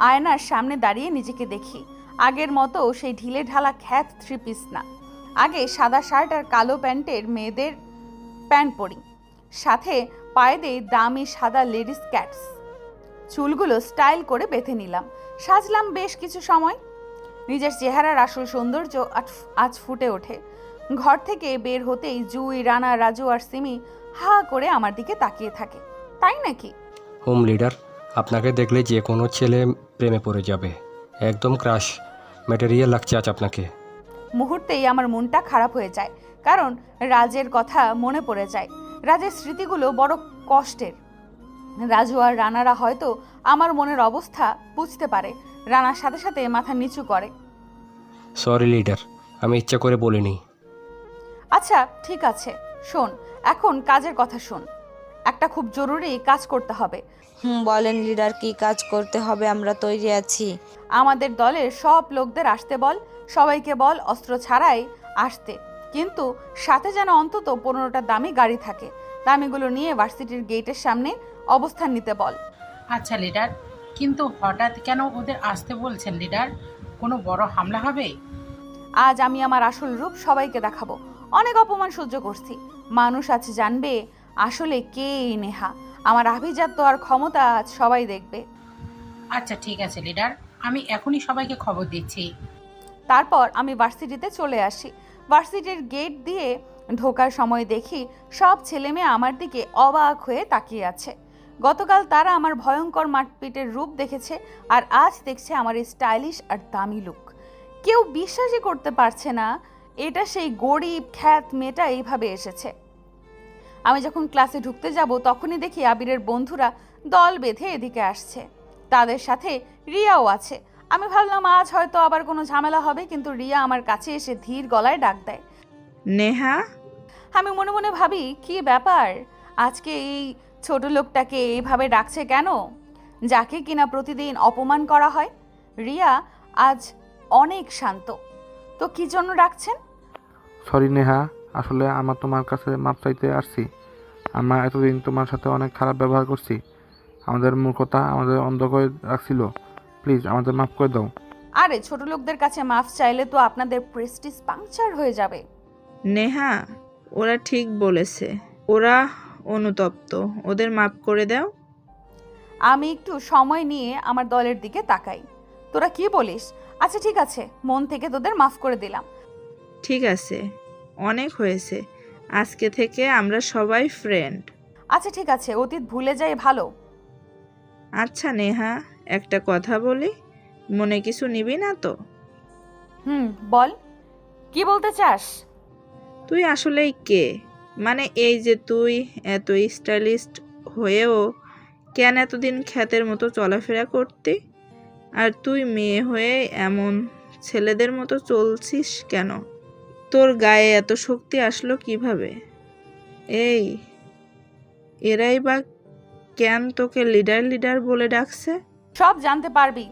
আয়নার সামনে দাঁড়িয়ে নিজেকে দেখি। আগের মতো সেই ঢিলে ঢালা খ্যাত 3 পিস না, আগে সাদা শার্ট আর কালো প্যান্টের মেয়েদের প্যান্ট পরি, সাথে পায়ে দেই দামি সাদা লেডিস ক্যাটস। চুলগুলো স্টাইল করে বেঁধে নিলাম, সাজলাম বেশ কিছু সময়। নিজের চেহারার আসল সৌন্দর্য আজ ফুটে ওঠে। ঘর থেকে বের হতেই জুই, রানা, রাজু আর সিমি হা করে আমার দিকে তাকিয়ে থাকে। তাই নাকি? হোম লিডার, আপনাকে দেখলে যে কোনো ছেলে প্রেমে পড়ে যাবে। একদম ক্রাশ ম্যাটেরিয়াল লাগছে আজ আপনাকে। মুহূর্তেই আমার মনটা খারাপ হয়ে যায়, কারণ রাজের কথা মনে পড়ে যায়। রাজের স্মৃতিগুলো বড় কষ্টের। রাজু আর রানারা হয়তো আমার মনের অবস্থা বুঝতে পারে। রানার সাথে সাথে মাথা নিচু করে। সরি লিডার, আমি ইচ্ছা করে বলিনি। আচ্ছা ঠিক আছে, শোন, এখন কাজের কথা শোন। একটা খুব জরুরি কাজ করতে হবে। বলেন লিডার, কি কাজ করতে হবে? আমরা তৈরি আছি। আমাদের দলের সব লোকদের আসতে বল, সবাইকে বল অস্ত্র ছাড়াই আসতে, কিন্তু সাথে যেন অন্তত 15টা দামি গাড়ি থাকে। দামিগুলো নিয়ে ভার্সিটির গেটের সামনে অবস্থান নিতে বল। আচ্ছা লিডার, কিন্তু হঠাৎ কেন ওদের আসতে বলছেন লিডার? কোনো বড় হামলা হবে? আজ আমি আমার আসল রূপ সবাইকে দেখাবো। অনেক অপমান সহ্য করছি, মানুষ আজ জানবে আসলে কে এই নেহা। আমার আভিজাত্য আর ক্ষমতা আজ সবাই দেখবে। আচ্ছা ঠিক আছে লিডার, আমি এখনই সবাইকে খবর দিচ্ছি। তারপর আমি ভার্সিটিতে চলে আসি। ভার্সিটির গেট দিয়ে ঢোকার সময় দেখি সব ছেলে মেয়ে আমার দিকে অবাক হয়ে তাকিয়ে আছে। গতকাল তারা আমার ভয়ঙ্কর মারপিটের রূপ দেখেছে, আর আজ দেখছে আমার স্টাইলিশ আর দামি লুক। কেউ বিশ্বাসই করতে পারছে না এটা সেই গরিব খ্যাত মেয়েটা এইভাবে এসেছে। আমি যখন ক্লাসে ঢুকতে যাব তখনই দেখি আবিরের বন্ধুরা দল বেঁধে এদিকে আসছে, তাদের সাথে রিয়াও আছে। আমি ভাবলাম আজ হয়তো আবার কোনো ঝামেলা হবে, কিন্তু রিয়া আমার কাছে এসে ধীর গলায় ডাক দেয়, নেহা। আমি মনে মনে ভাবি কি ব্যাপার, আজকে এই ছোট লোকটাকে এইভাবে ডাকছে কেন, যাকে কিনা প্রতিদিন অপমান করা হয়। রিয়া আজ অনেক শান্ত, তো কি জন্য ডাকছেন? সরি নেহা, আসলে আমার তোমার কাছে মাপ চাইতে আসছি। আমরা এতদিন তোমার সাথে অনেক খারাপ ব্যবহার করছি, আমাদের মূর্খতা আমাদের অন্ধ করে রাখছিল। প্লিজ আমাদের মাফ করে দাও। আরে ছোট লোকদের কাছে মাফ চাইলে তো আপনাদের প্রেস্টিজ পাংচার হয়ে যাবে। নেহা, ওরা ঠিক বলেছে, ওরা অনুতপ্ত, ওদের মাফ করে দাও। আমি একটু সময় নিয়ে আমার দলের দিকে তাকাই। তোরা কি বলিস? আচ্ছা ঠিক আছে, মন থেকে তোদের মাফ করে দিলাম। ঠিক আছে, অনেক হয়েছে, আজকে থেকে আমরা সবাই ফ্রেন্ড। আচ্ছা ঠিক আছে, অতীত ভুলে যাই ভালো। আচ্ছা নেহা, একটা কথা বলি, মনে কিছু নিবি না তো? বল, কি বলতে চাস? তুই আসলেই কে? মানে এই যে তুই এত স্টাইলিস্ট হয়েও কেন এতদিন খ্যাতের মতো চলাফেরা করতি? আর তুই মেয়ে হয়ে এমন ছেলেদের মতো চলছিস কেন? তোর গায়ে এত শক্তি আসলো কিভাবে? এই এরাই বা কেন তোকে লিডার লিডার বলে ডাকছে? সব জানতে পারবি,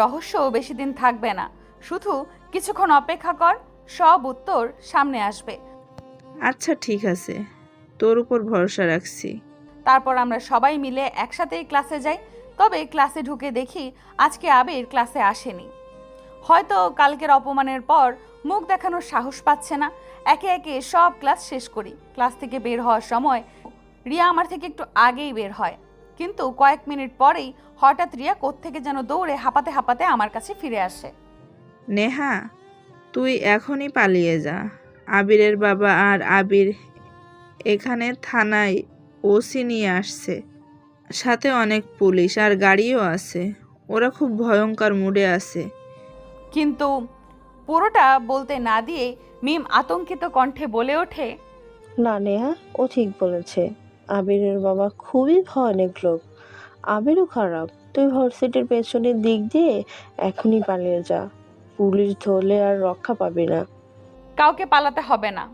রহস্য বেশি দিন থাকবে না, শুধু কিছুক্ষণ অপেক্ষা কর, সব উত্তর সামনে আসবে। আচ্ছা ঠিক আছে, তোর উপর ভরসা রাখছি। তারপর আমরা সবাই মিলে একসাথেই ক্লাসে যাই। তবে ক্লাসে ঢুকে দেখি আজকে আবির ক্লাসে আসেনি। হয়তো কালকের অপমানের পর মুখ দেখানোর সাহস পাচ্ছে না। একে একে সব ক্লাস শেষ করি। ক্লাস থেকে বের হওয়ার সময় রিয়া আমার থেকে একটু আগেই বের হয়, কিন্তু কয়েক মিনিট পরেই হঠাৎ রিয়া কোত্থেকে যেন দৌড়ে হাঁপাতে হাঁপাতে আমার কাছে ফিরে আসে। নেহা, তুই এখনই পালিয়ে যা। আবিরের বাবা আর আবির এখানে থানায় ওসি নিয়ে আসছে, সাথে অনেক পুলিশ আর গাড়িও আছে। ওরা খুব ভয়ঙ্কর মুডে আছে। কিন্তু পুরোটা বলতে না দিয়ে মিম আতঙ্কিত কণ্ঠে বলে ওঠে, না নেহা, ও ঠিক বলেছে। আবিরের বাবা খুবই ভয়ানক লোক, আবিরও খারাপ। তুই ভার্সিটির পেছনের দিক দিয়ে এখনই পালিয়ে যা, পুলিশ ধরলে আর রক্ষা পাবি না। কাউকে পালাতে হবে না,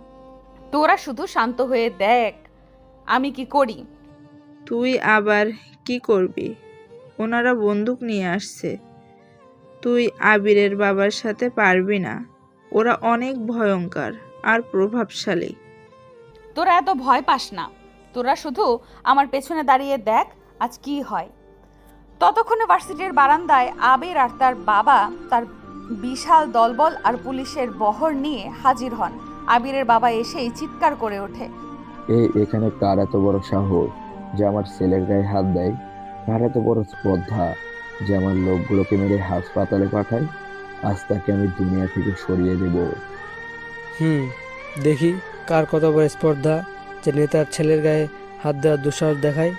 তোরা শুধু শান্ত হয়ে দেখ আমি কি করি। তুই আবার কি করবি? ওনারা বন্দুক নিয়ে আসছে, তুই আবিরের বাবার সাথে পারবি না। ওরা অনেক ভয়ঙ্কর আর প্রভাবশালী। তোরা এত ভয় পাস না, তোরা শুধু আমার পেছনে দাঁড়িয়ে দেখ আজ কি হয়। ততক্ষণে ভার্সিটির বারান্দায় আবির আর তার বাবা তার বিশাল দলবল আর পুলিশের বহর নিয়ে হাজির হন। আবিরের বাবা এসেই চিৎকার করে ওঠে, এখানে কার এত বড় সাহস যে আমার ছেলের গায়ে হাত দেয়? কার এত বড় স্পর্ধা যে আমার লোকগুলোকে মেরে হাসপাতালে পাঠায়? আজ তাকে আমি দুনিয়া থেকে সরিয়ে দেব। দেখি কার কত বড় স্পর্ধা যে নেতার ছেলের গায়ে হাত দেওয়ার দুঃসাহস দেখায়।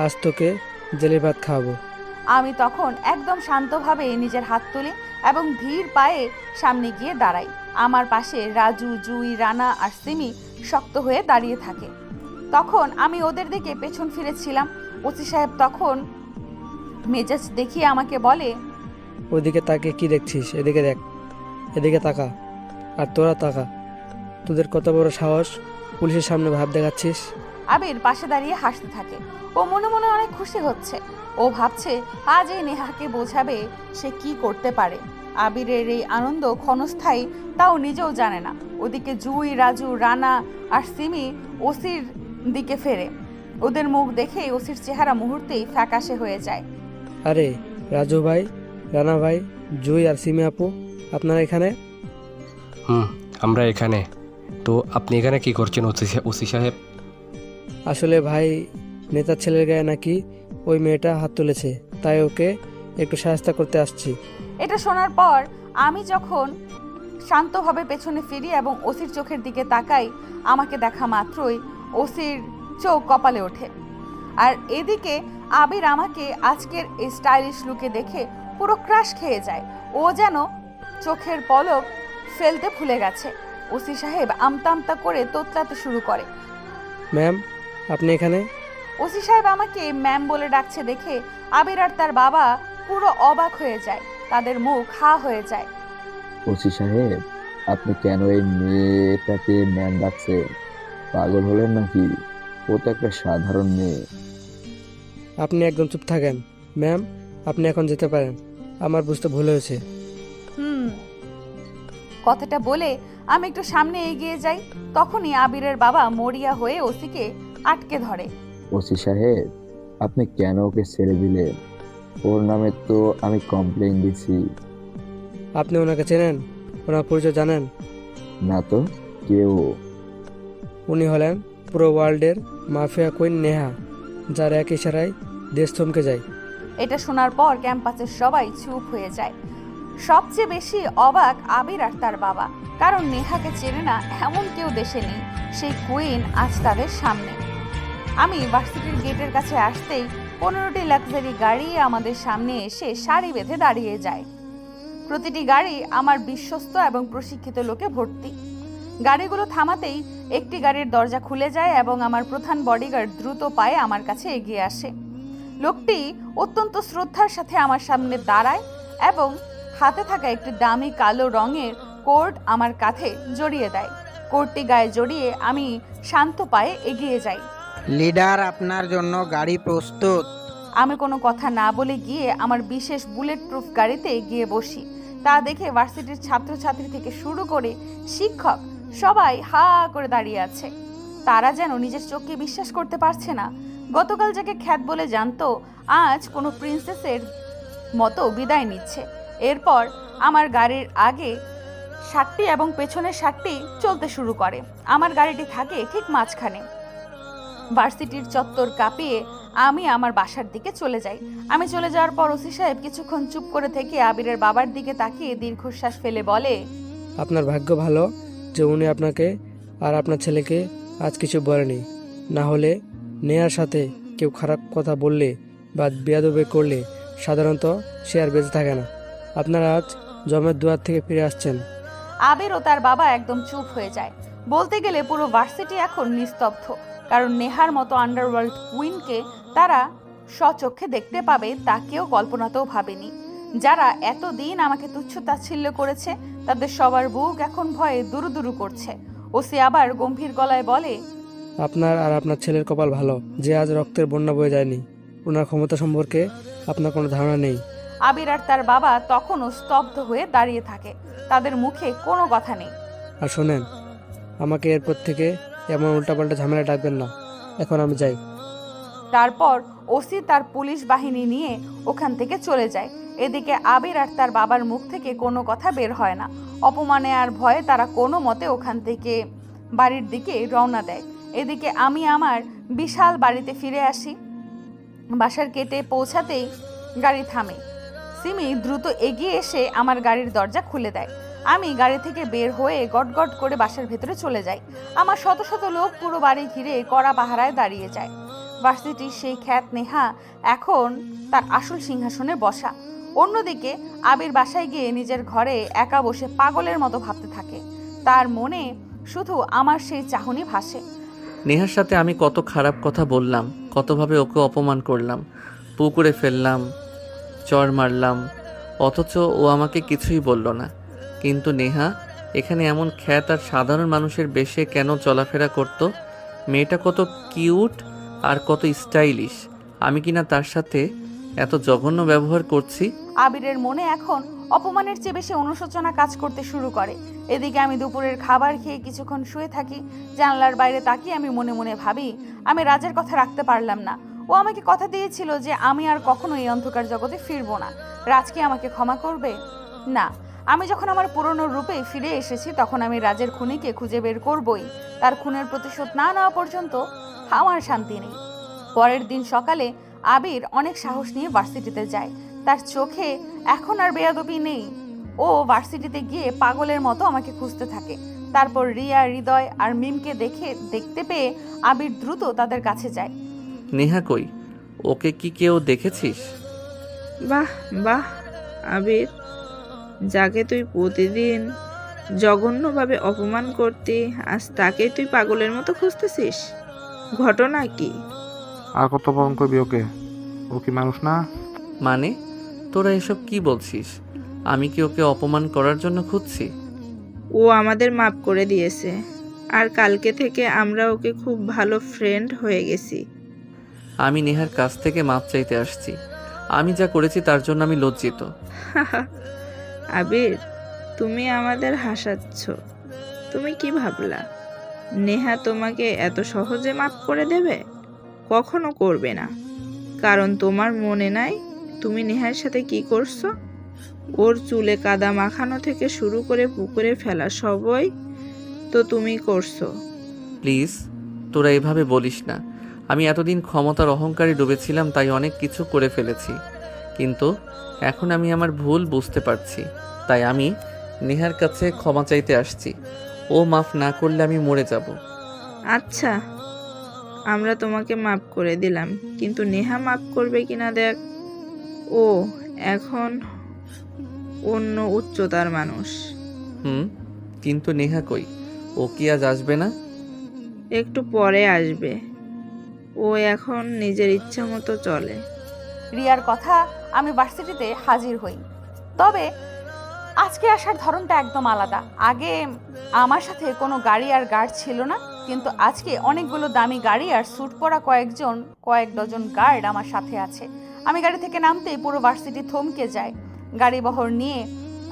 আজ তোকে জেলে ভাত খাওয়াবো। আমি তখন একদম শান্তভাবে নিজের হাত তুলি এবং ধীর পায়ে সামনে গিয়ে দাঁড়াই। আমার পাশে রাজু, জুই, রানা আর সিমি শক্ত হয়ে দাঁড়িয়ে থাকে। তখন আমি ওদের দিকে পেছন ফিরেছিলাম। ওসি সাহেব তখন মেজাজ দেখিয়ে আমাকে বলে, ওদিকে তাকে কি দেখছিস? এদিকে দেখ, এদিকে তাকা। আর তোরা তাকা। তোদের কত বড় সাহস পুলিশের সামনে ভাব দেখাচ্ছিস? আবির পাশে দাঁড়িয়ে হাসতে থাকে। ও মনে মনে অনেক খুশি হচ্ছে। ও ভাবছে আজ এই নেহাকে বোঝাবে সে কি করতে পারে। আবিরের এই আনন্দ ক্ষণস্থায়ী, তাও নিজেও জানে না। ওদিকে জুই, রাজু, রানা আর সিমি ওসির দিকে ফেরে। ওদের মুখ দেখে ওসির চেহারা মুহূর্তেই ফ্যাকাশে হয়ে যায়। আরে রাজু ভাই, রানা ভাই, জুই আর সিমি আপু, আপনারা এখানে? আমরা এখানে। তো আপনি এখানে কি করছেন ওসি সাহেব? আসলে ভাই, নেতার ছেলের গায়ে নাকি ওই মেয়েটা হাত তুলেছে, তাই ওকে একটু সাহায্য করতে আসছি। এটা শোনার পর আমি যখন শান্তভাবে পেছনে ফিরি এবং ওসির চোখের দিকে তাকাই, আমাকে দেখা মাত্রই ওসির চোখ কপালে ওঠে। আর এদিকে আবির আমাকে আজকের এই স্টাইলিশ লুকে দেখে পুরো ক্রাশ খেয়ে যায়। ও যেন চোখের পলক ফেলতে ভুলে গেছে। ওসি সাহেব আমতা আমতা করে তোতলাতে শুরু করে, ম্যাম আপনি এখানে? ওসি সাহেব আমাকে ম্যাম বলে ডাকছে দেখে আবির আর তার বাবা পুরো অবাক হয়ে যায়। তাদের মুখ হা হয়ে যায়। ওসি সাহেব, আপনি কেন এই মেয়েটাকে ম্যাম ডাকছেন? পাগল হলেন নাকি? ও তো একটা সাধারণ মেয়ে। আপনি একদম চুপ থাকেন। ম্যাম আপনি এখন যেতে পারেন, আমার বুঝতে ভুল হয়েছে। কথাটা বলে আমি একটু সামনে এগিয়ে যাই। তখনই আবিরের বাবা মরিয়া হয়ে ওসিকে আটকে ধরে। ওসি সাহেব, আপনি কেন ওকে ছেড়ে দিলেন? ওর নামে তো আমি কমপ্লেইন দিছি। আপনি ওনাকে চেনেন? ওনার পরিচয় জানেন? না তো, কেউ? উনি হলেন পুরো ওয়ার্ল্ডের মাফিয়া কুইন নেহা, যার এক ইশারায় দেশ থমকে যায়। এটা শোনার পর ক্যাম্পাসের সবাই চুপ হয়ে যায়। সবচেয়ে বেশি অবাক আবির আর তার বাবা, কারণ নেহাকে চেনে না এমন কেউ দেশে নেই। সেই কুইন আজ তাদের সামনে। আমি ভার্সিটির গেটের কাছে আসতেই 15টি লাক্সারি গাড়ি আমাদের সামনে এসে সারি বেঁধে দাঁড়িয়ে যায়। প্রতিটি গাড়ি আমার বিশ্বস্ত এবং প্রশিক্ষিত লোকে ভর্তি। গাড়িগুলো থামাতেই একটি গাড়ির দরজা খুলে যায় এবং আমার প্রধান বডিগার্ড দ্রুত পায়ে আমার কাছে এগিয়ে আসে। লোকটি অত্যন্ত শ্রদ্ধার সাথে আমার সামনে দাঁড়ায় এবং হাতে থাকা একটি দামি কালো রঙের কোট আমার কাঁধে জড়িয়ে দেয়। কোটটি গায়ে জড়িয়ে আমি শান্ত পায়ে এগিয়ে যাই। লিডার, আপনার জন্য গাড়ি প্রস্তুত। আমি কোনো কথা না বলে গিয়ে আমার বিশেষ বুলেট প্রুফ গাড়িতে গিয়ে বসি। তা দেখে ভার্সিটির ছাত্রছাত্রী থেকে শুরু করে শিক্ষক সবাই হা করে দাঁড়িয়ে আছে। তারা যেন নিজের চোখকে বিশ্বাস করতে পারছে না। গতকাল যাকে খ্যাত বলে জানতো, আজ কোনো প্রিন্সেসের মতো বিদায় নিচ্ছে। এরপর আমার গাড়ির আগে 7টি এবং পেছনের 7টি চলতে শুরু করে। আমার গাড়িটি থাকে ঠিক মাঝখানে। ভার্সিটির চত্বর কাঁপিয়ে আমি আমার বাসার দিকে চলে যাই। আমি চলে যাওয়ার পর ওসি সাহেব কিছুক্ষণ চুপ করে থেকে আবিরের বাবার দিকে তাকিয়ে দীর্ঘশ্বাস ফেলে বলে, আপনার ভাগ্য ভালো যে উনি আপনাকে আর আপনার ছেলেকে আজ কিছু বলেনি। না হলে নেয়ার সাথে কেউ খারাপ কথা বললে বা বেয়াদবি করলে সাধারণত সে আর বেঁচে থাকে না। আপনারা আজ জমের দুয়ার থেকে ফিরে আসছেন। আবির ও তার বাবা একদম চুপ হয়ে যায়। বলতে গেলে পুরো ভার্সিটি এখন নিস্তব্ধ, কারণ নেহার মতো আন্ডারওয়ার্ল্ড কুইনকে তারা স্বচক্ষে দেখতে পাবে তা কেউ কল্পনাতেও ভাবেনি। যারা এতদিন আমাকে তুচ্ছ তাচ্ছিল্য করেছে তাদের সবার বুক এখন ভয়ে দুরু দুরু করছে। ওসি আবার গম্ভীর গলায় বলে, আপনার আর আপনার ছেলের কপাল ভালো যে আজ রক্তের বন্যা বয়ে যায়নি। ওনার ক্ষমতা সম্পর্কে আপনার কোনো ধারণা নেই। আবির আর তার বাবা তখনও স্তব্ধ হয়ে দাঁড়িয়ে থাকে, তাদের মুখে কোনো কথা নেই। আর শোনেন, আমাকে এরপর থেকে এমন উল্টাপাল্টা ঝামেলা ডাকবেন না। এখন আমি যাই। তারপর ওসি তার পুলিশ বাহিনী নিয়ে ওখান থেকে চলে যায়। এদিকে আবির আর তার বাবার মুখ থেকে কোনো কথা বের হয় না। অপমানে আর ভয়ে তারা কোনো মতে ওখান থেকে বাড়ির দিকে রওনা দেয়। এদিকে আমি আমার বিশাল বাড়িতে ফিরে আসি। বাসার গেটে পৌঁছাতেই গাড়ি থামে। সিমি দ্রুত এগিয়ে এসে আমার গাড়ির দরজা খুলে দেয়। আমি গাড়ি থেকে বের হয়ে গটগট করে বাসার ভেতরে চলে যাই। আমার শত শত লোক পুরো বাড়ি ঘিরে কড়া পাহারায় দাঁড়িয়ে যায়। ভার্সিটির সেই খ্যাত নেহা এখন তার আসল সিংহাসনে বসা। অন্যদিকে আবির বাসায় গিয়ে নিজের ঘরে একা বসে পাগলের মতো ভাবতে থাকে। তার মনে শুধু আমার সেই চাহনি ভাসে। নেহার সাথে আমি কত খারাপ কথা বললাম, কতভাবে ওকে অপমান করলাম, পুকুরে ফেললাম, চর মারলাম, অথচ ও আমাকে কিছুই বলল না। কিন্তু নেহা এখানে এমন খ্যাত আর সাধারণ মানুষের বেশে কেন চলাফেরা করত? মেয়েটা কত কিউট আর কত স্টাইলিশ, আমি কিনা তার সাথে এত জঘন্য ব্যবহার করছি। আবিরের মনে এখন অপমানের চেয়ে বেশি অনুশোচনা কাজ করতে শুরু করে। এদিকে আমি দুপুরের খাবার খেয়ে কিছুক্ষণ শুয়ে থাকি। জানলার বাইরে তাকিয়ে আমি মনে মনে ভাবি, আমি রাজের কথা রাখতে পারলাম না। ও আমাকে কথা দিয়েছিল যে আমি আর কখনো এই অন্ধকার জগতে ফিরবো না। রাজ কি আমাকে ক্ষমা করবে? না। আমি যখন আমার পুরনো রূপে ফিরে এসেছি তখন আমি রাজের খুনিকে খুঁজে বের করবই। তার খুনের প্রতিশোধ না নেওয়া পর্যন্ত আমার শান্তি নেই। পরের দিন সকালে আবির অনেক সাহস নিয়ে ভার্সিটিতে যায়। তার চোখে এখন আর বেয়াদবি নেই। ও ভার্সিটিতে গিয়ে পাগলের মতো আমাকে খুঁজতে থাকে। তারপর রিয়া, হৃদয় আর মিমকে দেখতে পেয়ে আবির দ্রুত তাদের কাছে যায়। নেহা কই? ওকে কি কেউ দেখেছিস? বাহ বাহ আবির, যাকে তুই প্রতিদিন জঘন্যভাবে অপমান করতি আজ তাকে তুই পাগলের মতো খুঁজতেছিস। ঘটনা কি? আর কত অপমান করবি ওকে? ও কি মানুষ না? মানে তোরা এসব কি বলছিস? আমি কি ওকে অপমান করার জন্য খুঁজছি? ও আমাদের মাপ করে দিয়েছে, আর কালকে থেকে আমরা ওকে খুব ভালো ফ্রেন্ড হয়ে গেছি। আমি নেহার কাছ থেকে মাপ চাইতে আসছি। আমি যা করেছি তার জন্য আমি লজ্জিত। আবির, তুমি আমাদের হাসাচ্ছ। তুমি কি ভাবলা নেহা তোমাকে এত সহজে মাপ করে দেবে? কখনো করবে না। কারণ তোমার মনে নাই তুমি নেহার সাথে কি করছো? ওর চুলে কাদা মাখানো থেকে শুরু করে পুকুরে ফেলা সবই তো তুমি করছো। প্লিজ তোরা এভাবে বলিস না। আমি এতদিন ক্ষমতার অহংকারে ডুবেছিলাম, তাই অনেক কিছু করে ফেলেছি। কিন্তু এখন আমি আমার ভুল বুঝতে পারছি, তাই আমি নেহার কাছে ক্ষমা চাইতে আসছি। ও মাফ না করলে আমি মরে যাব। আচ্ছা, আমরা তোমাকে মাফ করে দিলাম, কিন্তু নেহা মাফ করবে কিনা দেখ। ও এখন অন্য উচ্চতার মানুষ। কিন্তু নেহা কই? ও কি আজ আসবে না? একটু পরে আসবে। ও এখন নিজের ইচ্ছা মতো চলে। রিয়ার কথা আমি ভার্সিটিতে হাজির হই। তবে আজকে আসার ধরনটা একদম আলাদা। আগে আমার সাথে কোনো গাড়ি আর গার্ড ছিল না, কিন্তু আজকে অনেকগুলো দামি গাড়ি আর স্যুট পরা কয়েক ডজন গার্ড আমার সাথে আছে। আমি গাড়ি থেকে নামতে পুরো ভার্সিটি থমকে যায়। গাড়ি বহর নিয়ে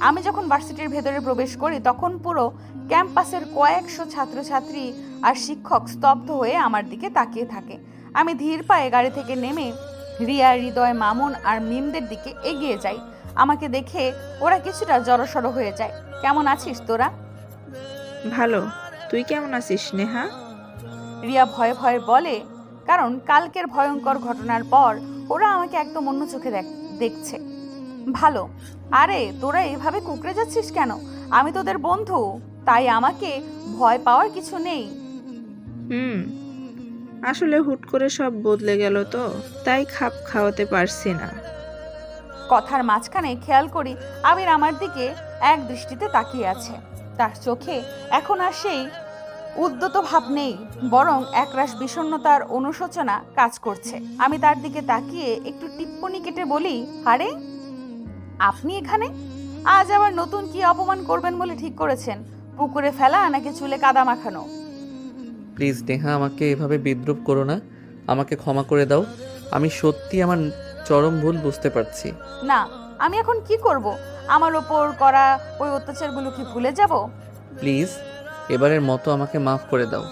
আমি যখন ভার্সিটির ভেতরে প্রবেশ করি তখন পুরো ক্যাম্পাসের কয়েকশো ছাত্রছাত্রী আর শিক্ষক স্তব্ধ হয়ে আমার দিকে তাকিয়ে থাকে। আমি ধীর পায়ে গাড়ি থেকে নেমে রিয়া, হৃদয়, মামুন আর মিমদের দিকে এগিয়ে যাই। আমাকে দেখে ওরা কিছুটা জড়সড় হয়ে যায়। কেমন আছিস তোরা? ভালো, তুই কেমন আছিস নেহা? রিয়া ভয়ে ভয়ে বলে, কারণ কালকের ভয়ঙ্কর ঘটনার পর ওরা আমাকে একদম অন্য চোখে দেখছে। ভালো। আরে তোরা এভাবে কুকড়ে যাচ্ছিস কেন? আমি তোদের বন্ধু, তাই আমাকে ভয় পাওয়ার কিছু নেই। আসলে হুট করে সব বদলে গেল তো, তাই খাপ খাওয়াতে পারছি না। কথার মাঝখানে খেয়াল করি আবির আমার দিকে এক দৃষ্টিতে তাকিয়ে আছে। তার চোখে এখন আর সেই উদ্যত ভাব নেই, বরং একরাশ বিষণ্ণতার অনুশোচনা কাজ করছে। আমি তার দিকে তাকিয়ে একটু টিপ্পনি কেটে বলি, আরে আপনি এখানে? আজ আবার নতুন কি অপমান করবেন বলে ঠিক করেছেন? পুকুরে ফেলা নাকি চুলে কাদা মাখানো? প্লিজ নেহা, আমাকে এভাবে বিদ্রূপ করো না। আমাকে ক্ষমা করে দাও। আমি সত্যি আমার চরম ভুল বুঝতে পারছি। না, আমি এখন কি করব? আমার ওপর করা ওই অত্যাচারগুলো কি ভুলে যাব? প্লিজ এবারের মতো আমাকে মাফ করে দাও।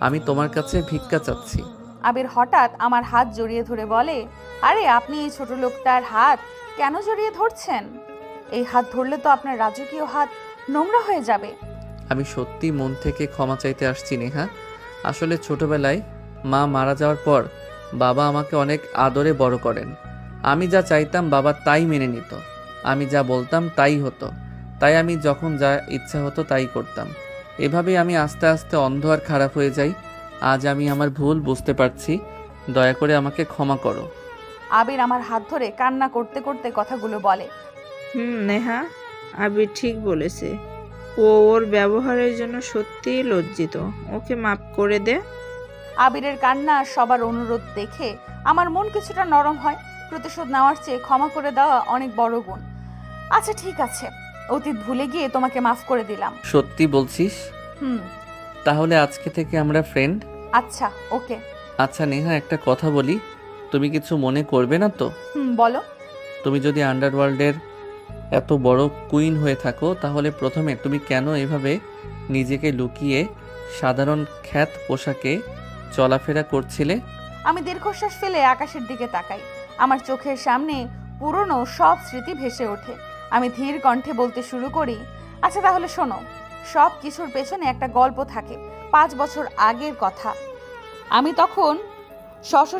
আমি তোমার কাছে ভিক্ষা চাচ্ছি। আবির হঠাৎ আমার হাত জড়িয়ে ধরে বলে, আরে আপনি এই ছোট লোকটার হাত কেন জড়িয়ে ধরছেন? এই হাত ধরলে তো আপনার রাজকীয় হাত নোংরা হয়ে যাবে। আমি সত্যি মন থেকে ক্ষমা চাইতে আসছি নেহা। আসলে ছোটবেলায় মা মারা যাওয়ার পর বাবা আমাকে অনেক আদরে বড় করেন। আমি যা চাইতাম বাবা তাই মেনে নিত। আমি যা বলতাম তাই হতো। তাই আমি যখন যা ইচ্ছা হতো তাই করতাম। এভাবেই আমি আস্তে আস্তে অন্ধ আর খারাপ হয়ে যাই। আজ আমি আমার ভুল বুঝতে পারছি। দয়া করে আমাকে ক্ষমা করো। আবির আমার হাত ধরে কান্না করতে করতে কথাগুলো বলে। নেহা, আবির ঠিক বলেছে। ও ওর ব্যবহারের জন্য সত্যিই লজ্জিত। ওকে মাফ করে দে। আবিরের কান্না আর সবার অনুরোধ দেখে আমার মন কিছুটা নরম হয়। প্রতিশোধ নেওয়ার চেয়ে ক্ষমা করে দেওয়া অনেক বড় গুণ। আচ্ছা ঠিক আছে, অতীত ভুলে গিয়ে তোমাকে মাফ করে দিলাম। সত্যি বলছিস? হুম। তাহলে আজকে থেকে আমরা ফ্রেন্ড? আচ্ছা, ওকে। আচ্ছা নেহা, একটা কথা বলি, তুমি কিছু মনে করবে না তো? বলো। তুমি যদি আন্ডারওয়ার্ল্ডের এত বড় কুইন হয়ে থাকো, তাহলে প্রথমে তুমি কেন এভাবে নিজেকে লুকিয়ে সাধারণ খ্যাত পোশাকে চলাফেরা করছিলে? আমি দীর্ঘশ্বাস ফেলে আকাশের দিকে তাকাই। আমার চোখের সামনে পুরনো সব স্মৃতি ভেসে ওঠে। আমি ধীর কণ্ঠে বলতে শুরু করি, আচ্ছা তাহলে শোনো, সব কিছুর পেছনে একটা গল্প থাকে। 5 বছর আগের কথা। আমি তখন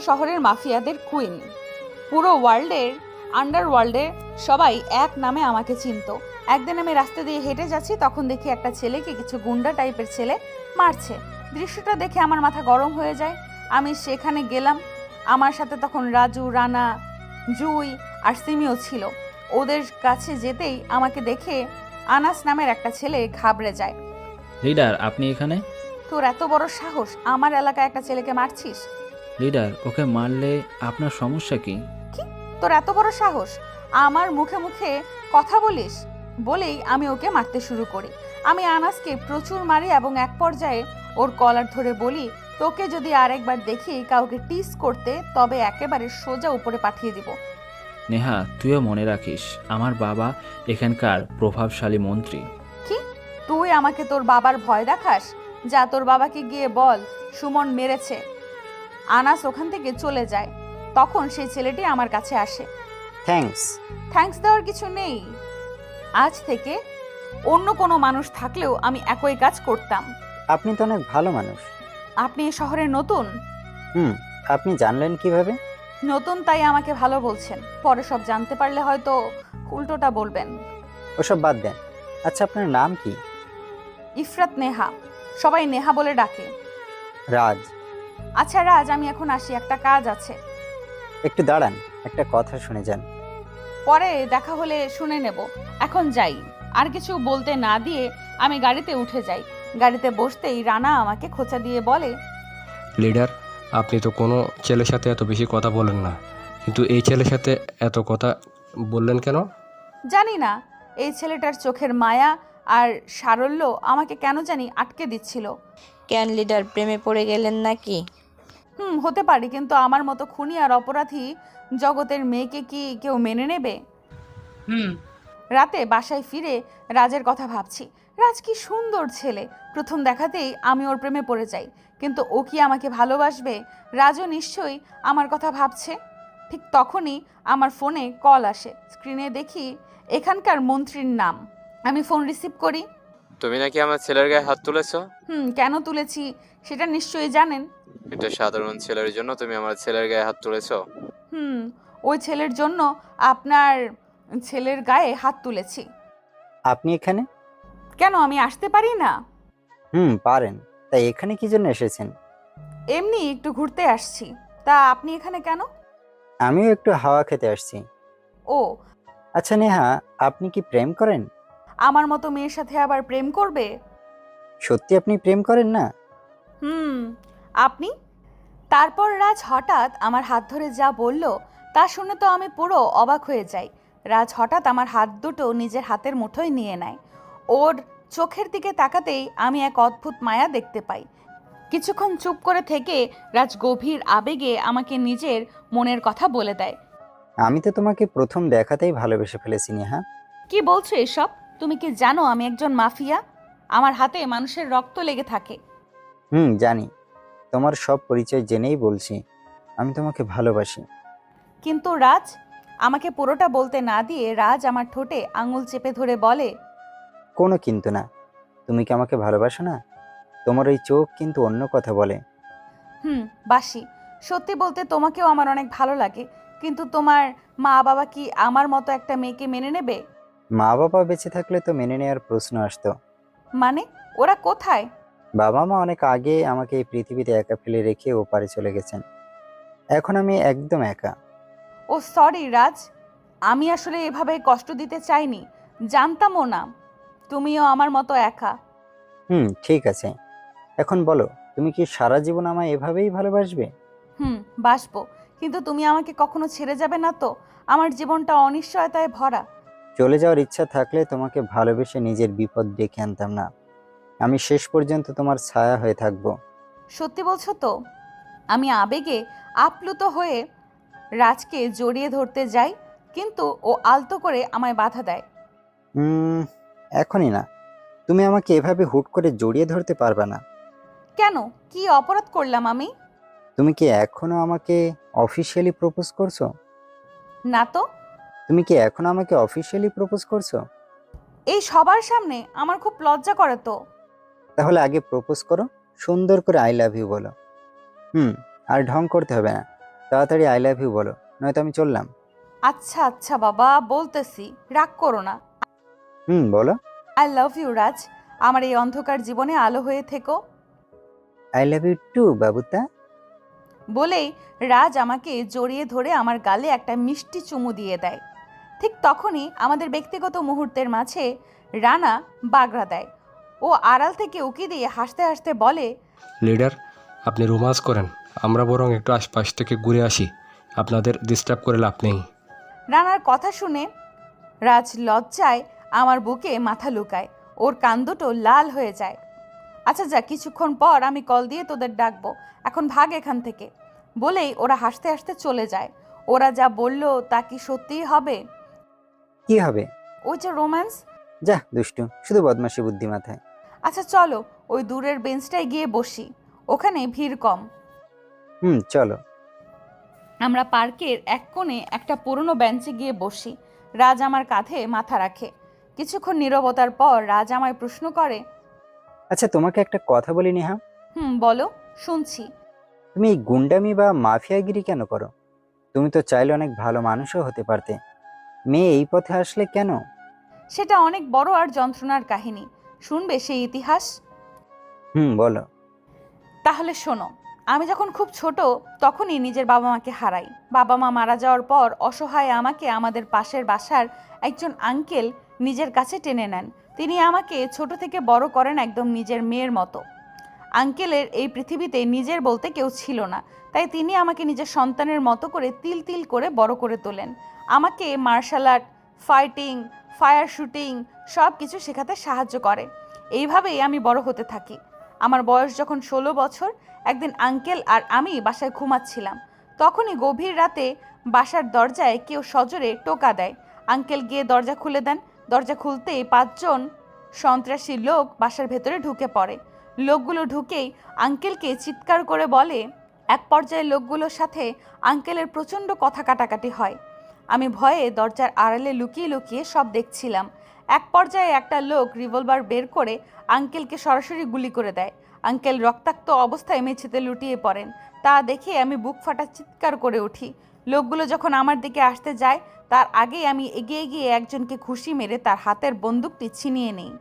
শহরের মাফিয়াদের কুইন। পুরো ওয়ার্ল্ডের আন্ডারওয়ার্ল্ডে সবাই এক নামে আমাকে চিনত। একদিন আমি রাস্তা দিয়ে হেঁটে যাচ্ছি, তখন দেখি একটা ছেলেকে কিছু গুন্ডা টাইপের ছেলে মারছে। দৃশ্যটা দেখে আমার মাথা গরম হয়ে যায়। আমি সেখানে গেলাম। আমার সাথে তখন রাজু, রানা, জুই আর সিমিও ছিল। ওদের কাছে যেতেই আমাকে দেখে আনাস নামের একটা ছেলে ঘাবড়ে যায়। লিডার, আপনি এখানে? তোর এত বড় সাহস, আমার এলাকায় একটা ছেলেকে মারছিস? লিডার, ওকে মারলে আপনার সমস্যা কি? কি? তোর এত বড় সাহস আমার মুখে মুখে কথা বলিস? বলেই আমি ওকে মারতে শুরু করি। আমি আনাসকে প্রচুর মারি এবং এক পর্যায়ে ওর কলার ধরে বলি, তোকে যদি আরেকবার দেখি কাউকে টিস করতে, তবে একেবারে সোজা উপরে পাঠিয়ে দিব। নেহা, তুইও মনে রাখিস, আমার বাবা এখানকার প্রভাবশালী মন্ত্রী। কি? তুই আমাকে তোর বাবার ভয় দেখাস? যা, তোর বাবাকে গিয়ে বল সুমন মেরেছে। আনাস ওখান থেকে চলে যায়। তখন সেই ছেলেটি আমার কাছে আসে। থ্যাঙ্কস দেওয়ার কিছু নেই। আজ থেকে অন্য কোনো মানুষ থাকলেও আমি একই কাজ করতাম। আপনি তো অনেক ভালো মানুষ। আপনি এই শহরে নতুন? আপনি জানলেন কিভাবে? নতুন তাই আমাকে ভালো বলছেন। পরে সব জানতে পারলে হয়তো উল্টোটা বলবেন। ওসব বাদ দেন। আচ্ছা, আপনার নাম কি? ইফরাত নেহা, সবাই নেহা বলে ডাকে। রাজ। আচ্ছা রাজ, আমি এখন আসি, একটা কাজ আছে। একটু দাঁড়ান, একটা কথা শুনে যান। পরে দেখা হলে শুনে নেব, এখন যাই। আর কিছু বলতে না দিয়ে আমি গাড়িতে উঠে যাই। গাড়িতে বসতেই রানা আমাকে খোঁচা দিয়ে বলে, লিডার, আপনি তো কোনো ছেলের সাথে এত বেশি কথা বলেন না, কিন্তু এই ছেলের সাথে এত কথা বললেন কেন? জানি না, এই ছেলেটার চোখের মায়া আর সারল্য আমাকে কেন জানি আটকে দিচ্ছিল। কেন লিডার, প্রেমে পড়ে গেলেন নাকি? হতে পারি, কিন্তু আমার মতো খুনি আর অপরাধী জগতের মেয়েকে কি কেউ মেনে নেবে? রাতে বাসায় ফিরে রাজের কথা ভাবছি। রাজ কি সুন্দর ছেলে। প্রথম দেখাতেই আমি ওর প্রেমে পড়ে যাই। কিন্তু ও কি আমাকে ভালোবাসবে? রাজও নিশ্চয়ই আমার কথা ভাবছে। ঠিক তখনই আমার ফোনে কল আসে। স্ক্রিনে দেখি এখানকার মন্ত্রীর নাম। আমি ফোন রিসিভ করি। তুমি নাকি আমার ছেলের গায়ে হাত তুলেছো? কেন তুলেছি সেটা নিশ্চয়ই জানেন। এটা সাধারণ ছেলের জন্য তুমি আমার ছেলের গায়ে হাত তুলেছো? ওই ছেলের জন্য আপনার ছেলের গায়ে হাত তুলেছি। আপনি এখানে? কেন, আমি আসতে পারি না? পারেন। তাই এখানে কি জন্য এসেছেন? এমনি একটু ঘুরতে আসছি। তা আপনি এখানে কেন? আমিও একটু হাওয়া খেতে আসছি। ও আচ্ছা নেহা, আপনি কি প্রেম করেন? আমার মতো মেয়ের সাথে আবার প্রেম করবে? সত্যি আপনি প্রেম করেন না? আপনি? তারপর রাজ হঠাৎ আমার হাত ধরে যা বলল তা শুনে তো আমি পুরো অবাক হয়ে যাই। রাজ হঠাৎ আমার হাত দুটো নিজের হাতের মুঠোয় নিয়ে নেয়। ওর চোখের দিকে তাকাতেই আমি এক অদ্ভুত মায়া দেখতে পাই। কিছুক্ষণ চুপ করে থেকে রাজ গভীর আবেগে আমাকে নিজের মনের কথা বলে দেয়। আমি তো তোমাকে প্রথম দেখাতেই ভালোবেসে ফেলেছি নেহা। কি বলছো এসব? তুমি কি জানো আমি একজন মাফিয়া? আমার হাতে মানুষের রক্ত লেগে থাকে। জানি। তোমার সব পরিচয় জেনেই বলছি, আমি তোমাকে ভালোবাসি। কিন্তু রাজ, আমাকে পুরোটা বলতে না দিয়ে রাজ আমার ঠোঁটে আঙুল চেপে ধরে বলে, কোনো কিন্তু না। তুমি কি আমাকে ভালোবাসো না? তোমার ওই চোখ কিন্তু অন্য কথা বলে। বাসি। সত্যি বলতে তোমাকেও আমার অনেক ভালো লাগে, কিন্তু তোমার মা বাবা কি আমার মতো একটা মেয়েকে মেনে নেবে? মা বাবা বেঁচে থাকলে তো মেনে নেওয়ার প্রশ্ন আসতো। মানে ওরা কোথায়? বাবা মা অনেক আগে আমাকে এই পৃথিবীতে একা ফেলে রেখে ওপারে চলে গেছেন। এখন আমি একদম একা। ও সরি রাজ, আমি আসলে এভাবে কষ্ট দিতে চাইনি, জানতামও না তুমিও আমার মতো একা। ঠিক আছে, এখন বলো, তুমি কি সারা জীবন আমায় এভাবেই ভালোবাসবে? বাসবো, কিন্তু তুমি আমাকে কখনো ছেড়ে যাবে না তো? আমার জীবনটা অনিশ্চয়তায় ভরা। চলে যাওয়ার ইচ্ছা থাকলে তোমাকে ভালোবেসে নিজের বিপদ ডেকে আনতাম না। আমি শেষ পর্যন্ত তোমার ছায়া হয়ে থাকবো। সত্যি বলছো তো? আমি আবেগে আপ্লুত হয়ে রাজকে জড়িয়ে ধরতে যাই, কিন্তু ও আলতো করে আমায় বাধা দেয়। এখনই না, তুমি আমাকে এভাবে হুট করে জড়িয়ে ধরতে পারবে না। কেন? কি অপরাধ করলাম আমি? তুমি কি এখনো আমাকে অফিশিয়ালি প্রপোজ করছো? না তো। তুমি কি এখনো আমাকে অফিশিয়ালি প্রপোজ করছো? এই সবার সামনে আমার খুব লজ্জা করে তো। তাহলে আগে প্রপোজ করো, সুন্দর করে আই লাভ ইউ বলো। আর ঢং করতে হবে না, তাড়াতাড়ি আই লাভ ইউ বলো, নয়তো আমি চললাম। আচ্ছা আচ্ছা বাবা, বলতেছি, রাগ করো না। বলো। আই লাভ ইউ রাজ, আমার এই অন্ধকার জীবনে আলো হয়ে থেকো। আই লাভ ইউ টু বাবুতা। বলেই রাজ আমাকে জড়িয়ে ধরে আমার গালে একটা মিষ্টি চুমু দিয়ে দেয়। ঠিক তখনই আমাদের ব্যক্তিগত মুহূর্তের মাঝে রানা বাগড়া দেয়। ও আড়াল থেকে উকি দিয়ে হাসতে হাসতে বলে, লিডার, আপনি রোমান্স করেন, আমরা বরং একটু আশপাশ থেকে ঘুরে আসি, আপনাদের ডিস্টার্ব করে লাভ নেই। রানার কথা শুনে রাজ লজ্জায় আমার বুকে মাথা লুকায়, ওর কান দুটো লাল হয়ে যায়। আচ্ছা যা, কিছুক্ষণ পর আমি কল দিয়ে তোদের ডাকবো, এখন ভাগ এখান থেকে। বলেই ওরা হাসতে হাসতে চলে যায়। ওরা যা বলল তা কি সত্যিই হবে? কি হবে? ওই যে রোম্যান্স। যা দুষ্টু, শুধু বদমাশি বুদ্ধি মাথায়। আচ্ছা চলো, ওই দূরের বেঞ্চটায় গিয়ে বসি, ওখানে ভিড় কম। চলো। আমরা পার্কের এক কোণে একটা পুরনো বেঞ্চে গিয়ে বসি। রাজ আমার কাঁধে মাথা রাখে। কিছুক্ষণ নীরবতার পর রাজ আমায় প্রশ্ন করে, আচ্ছা তোমাকে একটা কথা বলি নেহা। বলো, শুনছি। তুমি এই গুন্ডামি বা মাফিয়াগিরি কেন করো? তুমি তো চাইলে অনেক ভালো মানুষও হতে পারতে। মেয়ে এই পথে আসলে কেন? সেটা অনেক বড় আর যন্ত্রণার কাহিনী, শুনবে সেই ইতিহাস? বলো। তাহলে শোনো, আমি যখন খুব ছোট তখনই নিজের বাবা মাকে হারাই। বাবা মা মারা যাওয়ার পর অসহায় আমাকে আমাদের পাশের বাসার একজন আঙ্কেল নিজের কাছে টেনে নেন। তিনি আমাকে ছোট থেকে বড় করেন একদম নিজের মেয়ের মতো। আঙ্কেলের এই পৃথিবীতে নিজের বলতে কেউ ছিল না, তাই তিনি আমাকে নিজের সন্তানের মতো করে তিল তিল করে বড় করে তোলেন। আমাকে martial art, fighting, fire shooting সব কিছু শেখাতে সাহায্য করে। এইভাবেই আমি বড় হতে থাকি। আমার বয়স যখন 16 বছর, একদিন আঙ্কেল আর আমি বাসায় ঘুমাচ্ছিলাম। তখনই গভীর রাতে বাসার দরজায় কেউ সজোরে টোকা দেয়। আঙ্কেল গিয়ে দরজা খুলে দেন। দরজা খুলতেই 5 জন সন্ত্রাসী লোক বাসার ভেতরে ঢুকে পড়ে। লোকগুলো ঢুকেই আঙ্কেলকে চিৎকার করে বলে। এক পর্যায়ে লোকগুলোর সাথে আঙ্কেলের প্রচণ্ড কথা কাটাকাটি হয়। আমি ভয়ে দরজার আড়ালে লুকিয়ে লুকিয়ে সব দেখছিলাম। এক পর্যায়ে একটা লোক রিভলভার বের করে আঙ্কেলকে সরাসরি গুলি করে দেয়। আঙ্কেল রক্তাক্ত অবস্থায় মেঝেতে লুটিয়ে পড়েন। তা দেখে আমি বুক ফাটা চিৎকার করে উঠি। লোকগুলো যখন আমার দিকে আসতে যায়, তার আগেই আমি এগিয়ে গিয়ে একজনকে ঘুষি মেরে তার হাতের বন্দুকটি ছিনিয়ে নিই।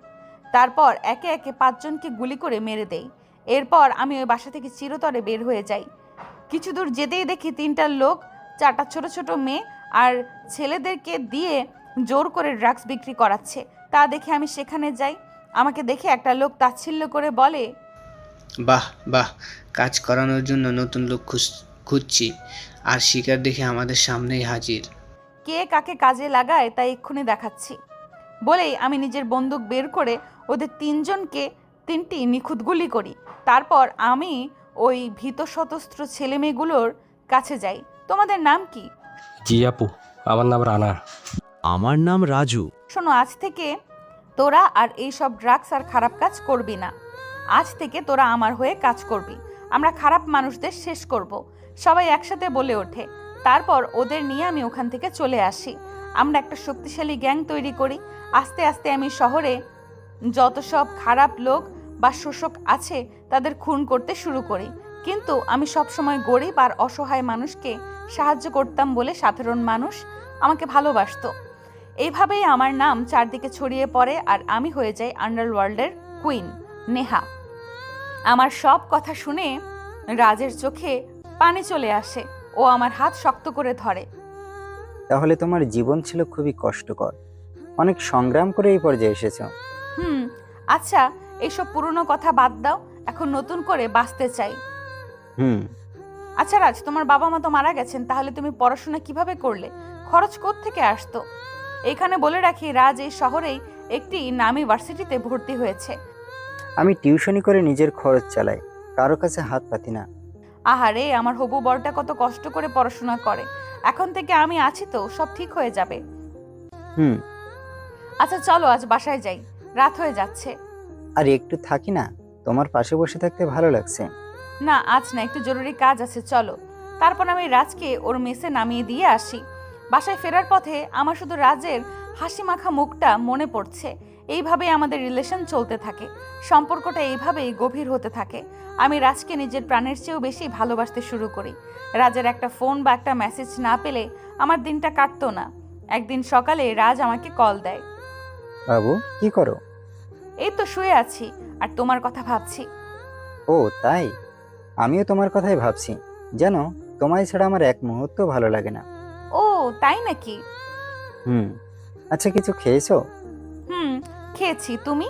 তারপর একে একে 5 জনকে গুলি করে মেরে দেই। এরপর আমি ওই বাসা থেকে চিরতরে বের হয়ে যাই। কিছু দূর যেতেই দেখি 3টা লোক 4টা ছোট ছোট মেয়ে আর ছেলেদেরকে দিয়ে জোর করে ড্রাগস বিক্রি করাচ্ছে। তা দেখে আমি সেখানে যাই। আমাকে দেখে একটা লোক তাচ্ছিল্য করে বলে, বাহ বাহ, কাজ করানোর জন্য নতুন লোক খুঁজছি, আর শিকার দেখে আমাদের সামনেই হাজির। কে কাকে কাজে লাগায় তাই এক্ষুনি দেখাচ্ছি। বলেই আমি নিজের বন্দুক বের করে ওদের তিনজনকে 3টি নিখুঁত গুলি করি। তারপর আমি ওই ভীত সতস্ত্র ছেলেমেয়েগুলোর কাছে যাই। তোমাদের নাম কি? জি আপু, আমার নাম রানা। আমার নাম রাজু। শোনো, আজ থেকে তোরা আর এই সব ড্রাগস আর খারাপ কাজ করবি না। আজ থেকে তোরা আমার হয়ে কাজ করবি। আমরা খারাপ মানুষদের শেষ করব। সবাই একসাথে বলে ওঠে। তারপর ওদের নিয়ে আমি ওখান থেকে চলে আসি। আমরা একটা শক্তিশালী গ্যাং তৈরি করি। আস্তে আস্তে আমি শহরে যত সব খারাপ লোক বা শোষক আছে তাদের খুন করতে শুরু করি। কিন্তু আমি সবসময় গরিব আর অসহায় মানুষকে সাহায্য করতাম বলে সাধারণ মানুষ আমাকে ভালোবাসতো। এইভাবেই আমার নাম চারদিকে ছড়িয়ে পড়ে আর আমি হয়ে যাই আন্ডারওয়ার্ল্ডের কুইন নেহা। আমার সব কথা শুনে রাজের চোখে পানি চলে আসে। ও আমার হাত শক্ত করে ধরে। তাহলে তোমার জীবন ছিল খুবই কষ্টকর, অনেক সংগ্রাম করে এই পর্যায়ে এসেছো। আচ্ছা, এইসব পুরনো কথা বাদ দাও, এখন নতুন করে বাঁচতে চাই। আচ্ছা রাজ, তোমার বাবা মা তো মারা গেছেন, তাহলে তুমি পড়াশোনা কিভাবে করলে? খরচ কোত্থেকে আসতো? এখানে বলে রাখি, রাজ এই শহরেই একটি নামী ভার্সিটিতে ভর্তি হয়েছে। আমি টিউশনি করে নিজের খরচ চালাই, কারো কাছে হাত পাতি না। আহারে, আমার হবু বরটা কত কষ্ট করে পড়াশোনা করে। এখন থেকে আমি আছি তো, সব ঠিক হয়ে যাবে। আচ্ছা চলো আজ বাসায় যাই, রাত হয়ে যাচ্ছে। আর একটু থাকি না, তোমার পাশে বসে থাকতে ভালো লাগছে। না আজ না, একটু জরুরি কাজ আছে, চলো। তারপর আমি রাজকে ওর মেসে নামিয়ে দিয়ে আসি। বাসায় ফেরার পথে আমার শুধু রাজের হাসি মাখা মুখটা মনে পড়ছে। এইভাবেই আমাদের রিলেশন চলতে থাকে, সম্পর্কটা এইভাবেই গভীর হতে থাকে। আমি রাজকে নিজের প্রাণের চেয়েও বেশি ভালোবাসতে শুরু করি। রাজের একটা ফোন বা একটা মেসেজ না পেলে আমার দিনটা কাটতো না। একদিন সকালে রাজ আমাকে কল দেয়। বাবু, কি করো? এই তো শুয়ে আছি, আর তোমার কথা ভাবছি। ও তাই, আমিও তোমার কথাই ভাবছি। জানো, তোমায় ছাড়া আমার এক মুহূর্ত ভালো লাগে না। ও তাই নাকি? আচ্ছা, কিছু খেয়েছো? খেয়েছি, তুমি?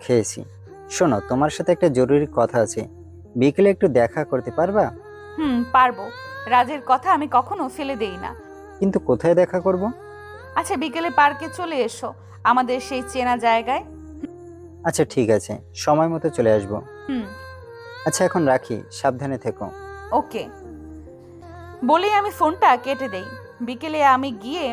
খেয়েছি। শোনো, তোমার সাথে একটা জরুরি কথা আছে, বিকেলে একটু দেখা করতে পারবা? পারবো। রাজের কথা আমি কখনো ফেলে দেই না। কিন্তু কোথায় দেখা করব? আচ্ছা, বিকেলে পার্কে চলে এসো, আমাদের সেই চেনা জায়গায়। আচ্ছা ঠিক আছে, সময় মতো চলে আসবো। আচ্ছা এখন রাখি, সাবধানে থেকো। ওকে বলেই আমি ফোনটা কেটে দেই। বিকেলে আমি গিয়ে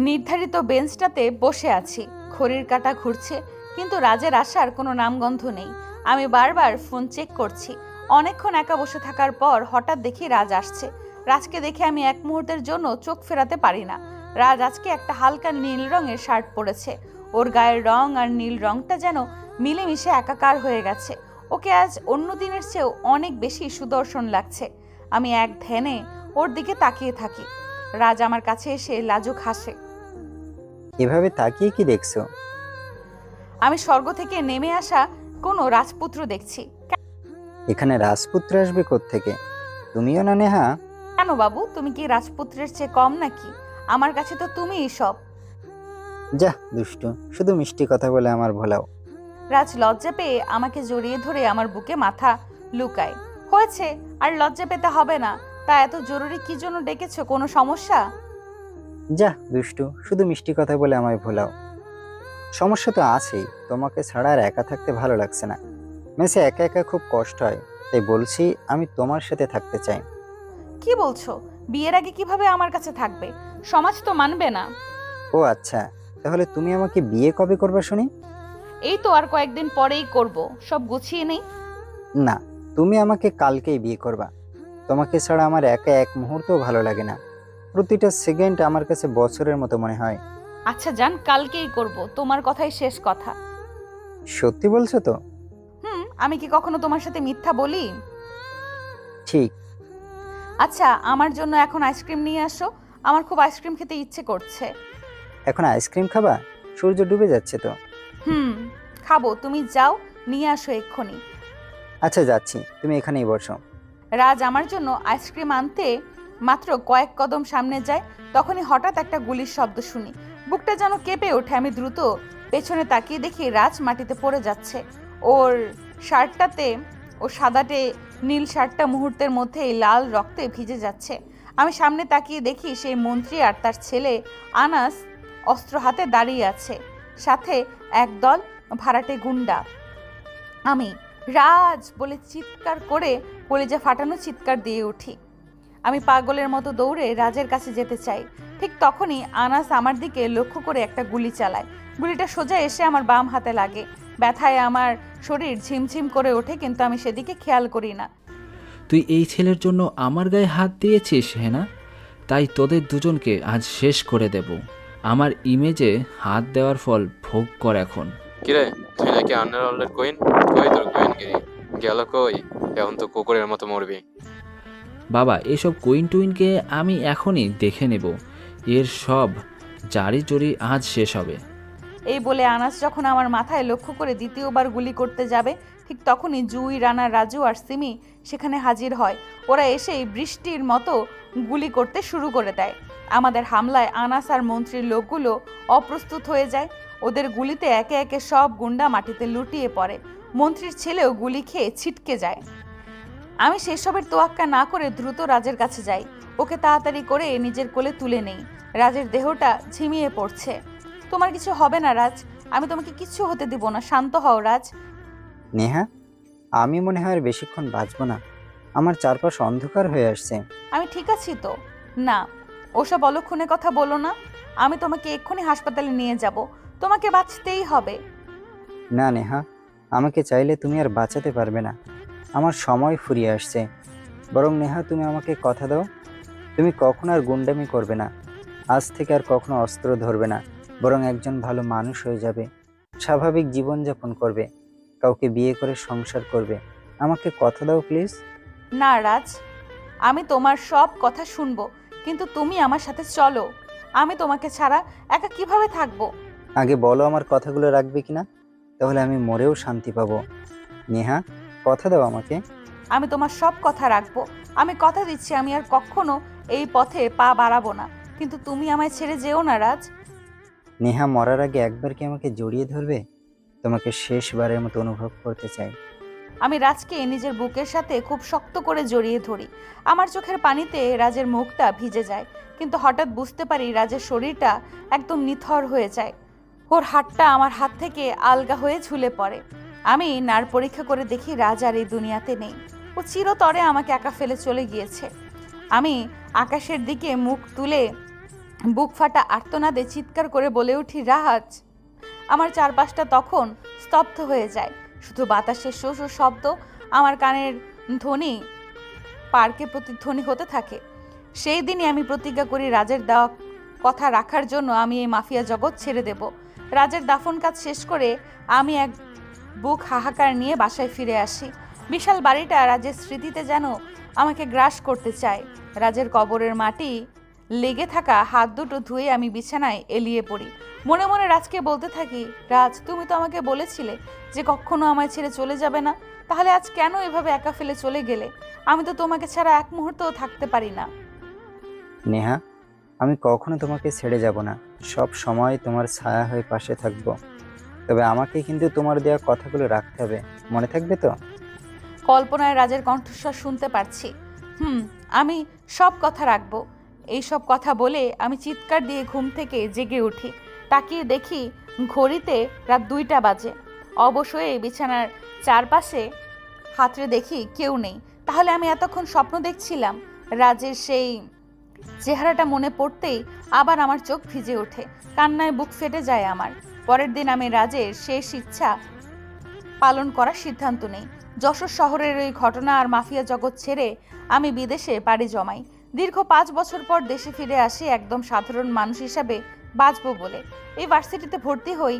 নির্ধারিত বেঞ্চটাতে বসে আছি। ঘড়ির কাঁটা ঘুরছে, কিন্তু রাজের আসার কোনো নামগন্ধ নেই। আমি বারবার ফোন চেক করছি। অনেকক্ষণ একা বসে থাকার পর হঠাৎ দেখি রাজ আসছে। রাজকে দেখে আমি এক মুহূর্তের জন্য চোখ ফেরাতে পারি না। রাজ আজকে একটা হালকা নীল রঙের শার্ট পরেছে। ওর গায়ের রং আর নীল রংটা যেন মিলেমিশে একাকার হয়ে গেছে। ওকে আজ অন্য দিনের চেয়েও অনেক বেশি সুদর্শন লাগছে। আমি এক ধ্যানে ওর দিকে তাকিয়ে থাকি। রাজ আমার কাছে এসে লাজুক হাসে। এভাবে তাকিয়ে কি দেখছো? আমি স্বর্গ থেকে নেমে আসা কোনো রাজপুত্র দেখছি। এখানে রাজপুত্র আসবে কোত্থেকে? তুমিও না নেহা? কেন বাবু, তুমি কি রাজপুত্রের চেয়ে কম নাকি? আমার কাছে তো তুমিই সব। যা দুষ্টু, শুধু মিষ্টি কথা বলে আমার ভোলাও। রাজ লজ্জা পেয়ে আমাকে জড়িয়ে ধরে আমার বুকে মাথা লুকায়। হয়েছে, আর লজ্জা পেতে হবে না। তা এত জরুরি কি জন্য ডেকেছো? কোনো সমস্যা? যা দুষ্টু, শুধু মিষ্টি কথা বলে আমায় ভোলাও। সমস্যা তো আছেই, তোমাকে ছাড়া আর একা থাকতে ভালো লাগছে না। মেসে একা একা খুব কষ্ট হয়, তাই বলছি আমি তোমার সাথে থাকতে চাই। কি বলছো? বিয়ের আগে কিভাবে আমার কাছে থাকবে? সমাজ তো মানবে না। ও আচ্ছা, তাহলে তুমি আমাকে বিয়ে কবে করবে শুনি? এই তো আর কয়েকদিন পরেই করব, সব গুছিয়ে নেই। না, তুমি আমাকে কালকেই বিয়ে করবা। তোমাকে ছাড়া আমার একা এক মুহূর্তও ভালো লাগে না। প্রতিটা সেকেন্ড আমার কাছে বছরের মতো মনে হয়। আচ্ছা জান, কালকেই করব, তোমার কথাই শেষ কথা। সত্যি বলছো তো? আমি কি কখনো তোমার সাথে মিথ্যা বলি? ঠিক। আচ্ছা, আমার জন্য এখন আইসক্রিম নিয়ে আসো, আমার খুব আইসক্রিম খেতে ইচ্ছে করছে। এখন আইসক্রিম খাবা? সূর্য ডুবে যাচ্ছে তো। খাবো, তুমি যাও নিয়ে আসো এক্ষুনি। আচ্ছা যাচ্ছি, তুমি এখানেই বসো। রাজ আমার জন্য আইসক্রিম আনতে মাত্র কয়েক কদম সামনে যায়, তখনই হঠাৎ একটা গুলির শব্দ শুনি। বুকটা যেন কেঁপে ওঠে। আমি দ্রুত পেছনে তাকিয়ে দেখি রাজ মাটিতে পড়ে যাচ্ছে। ওর শার্টটাতে ও সাদাটে নীল শার্টটা মুহূর্তের মধ্যেই লাল রক্তে ভিজে যাচ্ছে। আমি সামনে তাকিয়ে দেখি সেই মন্ত্রী আর তার ছেলে আনাস অস্ত্র হাতে দাঁড়িয়ে আছে, সাথে একদল ভাড়াটে গুন্ডা। আমি রাজ বলে চিৎকার করে কলিজা ফাটানো চিৎকার দিয়ে উঠি। আমি পাগলের মতো দৌড়ে রাজের কাছে যেতে চাই। ঠিক তখনই আনাস আমার দিকে লক্ষ্য করে একটা গুলি চালায়। গুলিটা সোজা এসে আমার বাম হাতে লাগে। ব্যথায় আমার শরীর ঝিমঝিম করে ওঠে, কিন্তু আমি সেদিকে খেয়াল করি না। তুই এই ছেলের জন্য আমার গায়ে হাত দিয়েছিস হেনা, তাই তোদের দুজনকে আজ শেষ করে দেব। আমার ইমেজে হাত দেওয়ার ফল ভোগ কর এখন। কিরে, তুই নাকি আন্ডারওয়ার্ল্ডের কুইন? কই তোর কুইনগিরি গেল কই? এখন তো কুকুরের মতো মরবি। বাবা, এসব কুইন টুইনকে আমি এখনই দেখে নেব, এর সব জারি জড়ি আজ শেষ হবে। এই বলে আনাস যখন আমার মাথায় লক্ষ্য করে দ্বিতীয়বার গুলি করতে যাবে, ঠিক তখনই জুই, রানা, রাজু আর সিমি সেখানে হাজির হয়। ওরা এসেই বৃষ্টির মতো গুলি করতে শুরু করে দেয়। আমাদের হামলায় আনাস আর মন্ত্রীর লোকগুলো অপ্রস্তুত হয়ে যায়। ওদের গুলিতে একে একে সব গুন্ডা মাটিতে লুটিয়ে পড়ে। মন্ত্রীর ছেলেও গুলি খেয়ে ছিটকে যায়। আমি সেসবের তোয়াক্কা না করে দ্রুত রাজের কাছে যাই। ওকে তাড়াতাড়ি করে নিজের কোলে তুলে নেই। রাজের দেহটা ঝিমিয়ে পড়ছে। তোমার কিছু হবে না রাজ, আমি তোমাকে কিচ্ছু হতে দিব না, শান্ত হও রাজ। নেহা, আমি মনে হয় আর বেশিক্ষণ বাঁচবো না। আমার চারপাশ অন্ধকার হয়ে আসছে। আমি ঠিক আছি তো? না, ওসব অলক্ষণে কথা বলো না। আমি তোমাকে এক্ষুনি হাসপাতালে নিয়ে যাব। তোমাকে বাঁচতেই হবে। না নেহা, আমাকে চাইলে তুমি আর বাঁচাতে পারবে না। আমার সময় ফুরিয়ে আসছে। বরং নেহা, তুমি আমাকে কথা দাও, তুমি কখনো আর গুন্ডামি করবে না। আজ থেকে আর কখনো অস্ত্র ধরবে না, বরং একজন ভালো মানুষ হয়ে যাবে, স্বাভাবিক জীবনযাপন করবে, কাউকে বিয়ে করে সংসার করবে। আমাকে কথা দাও প্লিজ। না রাজ, আমি তোমার সব কথা শুনবো, কিন্তু তুমি আমার সাথে চলো। আমি তোমাকে ছাড়া একা কিভাবে থাকবো? আগে বলো আমার কথাগুলো রাখবে কিনা, তাহলে আমি মরেও শান্তি পাবো। নেহা, কথা দাও আমাকে। আমি তোমার সব কথা রাখবো। আমি কথা দিচ্ছি আমি আর কখনো এই পথে পা বাড়াবো না, কিন্তু তুমি আমায় ছেড়ে যেও না রাজ। নেহা, মরার আগে একবার কি আমাকে জড়িয়ে ধরবে? তোমাকে শেষবারের মতো অনুভব করতে চাই। আমি রাজকে নিজের বুকের সাথে খুব শক্ত করে জড়িয়ে ধরি। আমার চোখের পানিতে রাজের মুখটা ভিজে যায়, কিন্তু হঠাৎ বুঝতে পারি রাজের শরীরটা একদম নিথর হয়ে যায়। ওর হাতটা আমার হাত থেকে আলগা হয়ে ঝুলে পড়ে। আমি নার পরীক্ষা করে দেখি রাজ আর এই দুনিয়াতে নেই। ও চিরতরে আমাকে একা ফেলে চলে গিয়েছে। আমি আকাশের দিকে মুখ তুলে বুক ফাটা আর্তনাদে চিৎকার করে বলে উঠি, রাজ। আমার চারপাশটা তখন স্তব্ধ হয়ে যায়। শুধু বাতাসের শো শো শব্দ আমার কানের ধ্বনি পার্কে প্রতিধ্বনি হতে থাকে। সেই দিনই আমি প্রতিজ্ঞা করি রাজের দেওয়া কথা রাখার জন্য আমি এই মাফিয়া জগৎ ছেড়ে দেব। রাজের দাফন কাজ শেষ করে আমি এক বুক হাহাকার নিয়ে বাসায় ফিরে আসি। বিশাল বাড়িটা রাজের স্মৃতিতে যেন আমাকে গ্রাস করতে চায়। রাজের কবরের মাটি লেগে থাকা হাত দুটো ধুয়ে আমি বিছানায় এলিয়ে পড়ি। মনে মনে রাজকে বলতে থাকি, রাজ, তুমি তো আমাকে বলেছিলে যে কখনো আমায় ছেড়ে চলে যাবে না, তাহলে আজ কেন এভাবে একা ফেলে চলে গেলে? আমি তো তোমাকে ছাড়া এক মুহূর্তও থাকতে পারি না। নেহা, আমি কখনো তোমাকে ছেড়ে যাব না, সব সময় তোমার ছায়া হয়ে পাশে থাকব। তবে আমাকে কিন্তু তোমার দেওয়া কথাগুলো রাখতে হবে, মনে থাকবে তো? কল্পনায় রাজের কণ্ঠস্বর শুনতে পারছি। আমি সব কথা রাখবো। এই সব কথা বলে আমি চিৎকার দিয়ে ঘুম থেকে জেগে উঠি। তাকিয়ে দেখি ঘড়িতে রাত 2টা বাজে। অবশ্যই বিছানার চারপাশে হাতড়ে দেখি কেউ নেই। তাহলে আমি এতক্ষণ স্বপ্ন দেখছিলাম? রাজের সেই চেহারাটা মনে পড়তেই আবার আমার চোখ ভিজে ওঠে, কান্নায় বুক ফেটে যায় আমার। পরের দিন আমি রাজের শেষ ইচ্ছা পালন করার সিদ্ধান্ত নেই। যশোর শহরের ওই ঘটনা আর মাফিয়া জগৎ ছেড়ে আমি বিদেশে পাড়ি জমাই। দীর্ঘ 5 বছর পর দেশে ফিরে আসি একদম সাধারণ মানুষ হিসাবে বাঁচবো বলে। এই ভার্সিটিতে ভর্তি হই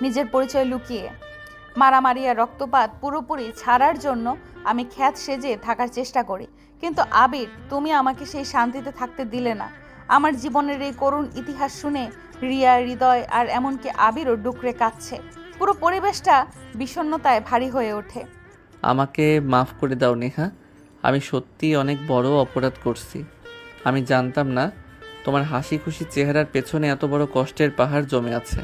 নিজের পরিচয় লুকিয়ে। মারামারি আর রক্তপাত পুরোপুরি ছাড়ার জন্য আমি খ্যাত সেজে থাকার চেষ্টা করি, কিন্তু আবির, তুমি আমাকে সেই শান্তিতে থাকতে দিলে না। আমার জীবনের এই করুণ ইতিহাস শুনে রিয়া, হৃদয় আর এমনকি আবিরও ডুকরে কাঁদছে। পুরো পরিবেশটা বিষণ্ণতায় ভারী হয়ে ওঠে। আমাকে মাফ করে দাও নেহা, আমি সত্যিই অনেক বড় অপরাধ করছি। আমি জানতাম না তোমার হাসি খুশি চেহারার পেছনে এত বড় কষ্টের পাহাড় জমে আছে।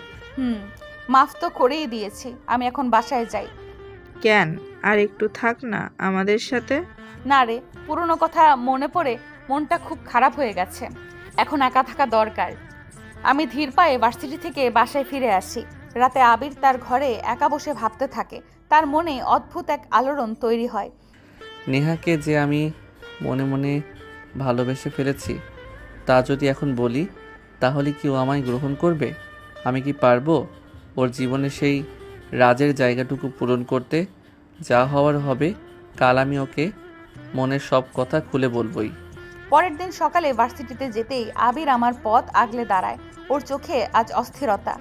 মাফ তো করেই দিয়েছি। আমি এখন বাসায় যাই। কেন আর একটু থাক না আমাদের সাথে? না রে, পুরনো কথা মনে পড়ে মনটা খুব খারাপ হয়ে গেছে। এখন একা থাকা দরকার। আমি ধীর পায়ে ভার্সিটি থেকে বাসায় ফিরে আসি। রাতে আবির তার ঘরে একা বসে ভাবতে থাকে। তার মনে অদ্ভুত এক আলোড়ন তৈরি হয়। নেহাকে যে আমি মনে মনে ভালোবেসে ফেলেছি তা যদি এখন বলি তাহলে কি ও আমায় গ্রহণ করবে? আমি কি পারবো ওর জীবনে সেই রাজের জায়গাটুকু পূরণ করতে? যা হওয়ার হবে, কাল আমি ওকে মনের সব কথা খুলে বলবই। পরের দিন সকালে ভার্সিটিতে যেতেই আবির আমার পথ আগলে দাঁড়ায়। ওর চোখে আজ অস্থিরতা।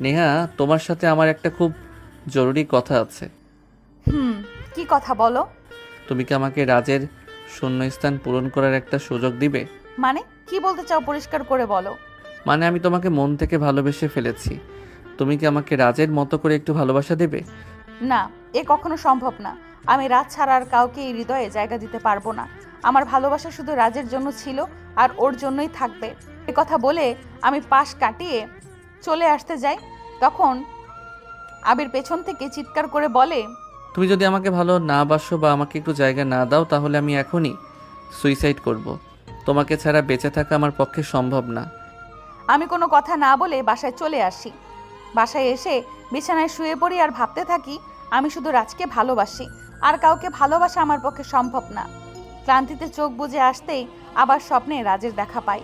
নেহা, তোমার সাথে আমার একটা খুব জরুরি কথা আছে। কি কথা বলো? তুমি কি আমাকে রাজের শূন্যস্থান পূরণ করার একটা সুযোগ দিবে? মানে কি বলতে চাও, পরিষ্কার করে বলো। মানে আমি তোমাকে মন থেকে ভালোবেসে ফেলেছি। তুমি কি আমাকে রাজের মতো করে একটু ভালোবাসা দেবে? না, এ কখনো সম্ভব না। আমি রাজ ছাড়া আর কাউকে এই হৃদয়ে জায়গা দিতে পারবো না। আমার ভালোবাসা শুধু রাজের জন্য ছিল আর ওর জন্যই থাকবে। এ কথা বলে আমি পাশ কাটিয়ে চলে আসতে যাই। তখন আবির পেছন থেকে চিৎকার করে বলে, তুমি যদি আমাকে ভালো না বাসো বা আমাকে একটু জায়গা না দাও তাহলে আমি এখনই সুইসাইড করব। তোমাকে ছাড়া বেঁচে থাকা আমার পক্ষে সম্ভব না। আমি কোনো কথা না বলে বাসায় চলে আসি। বাসায় এসে বিছানায় শুয়ে পড়ি আর ভাবতে থাকি আমি শুধু রাজকে ভালোবাসি, আর কাউকে ভালোবাসা আমার পক্ষে সম্ভব না। ক্লান্তিতে চোখ বুজে আসতেই আবার স্বপ্নে রাজের দেখা পাই।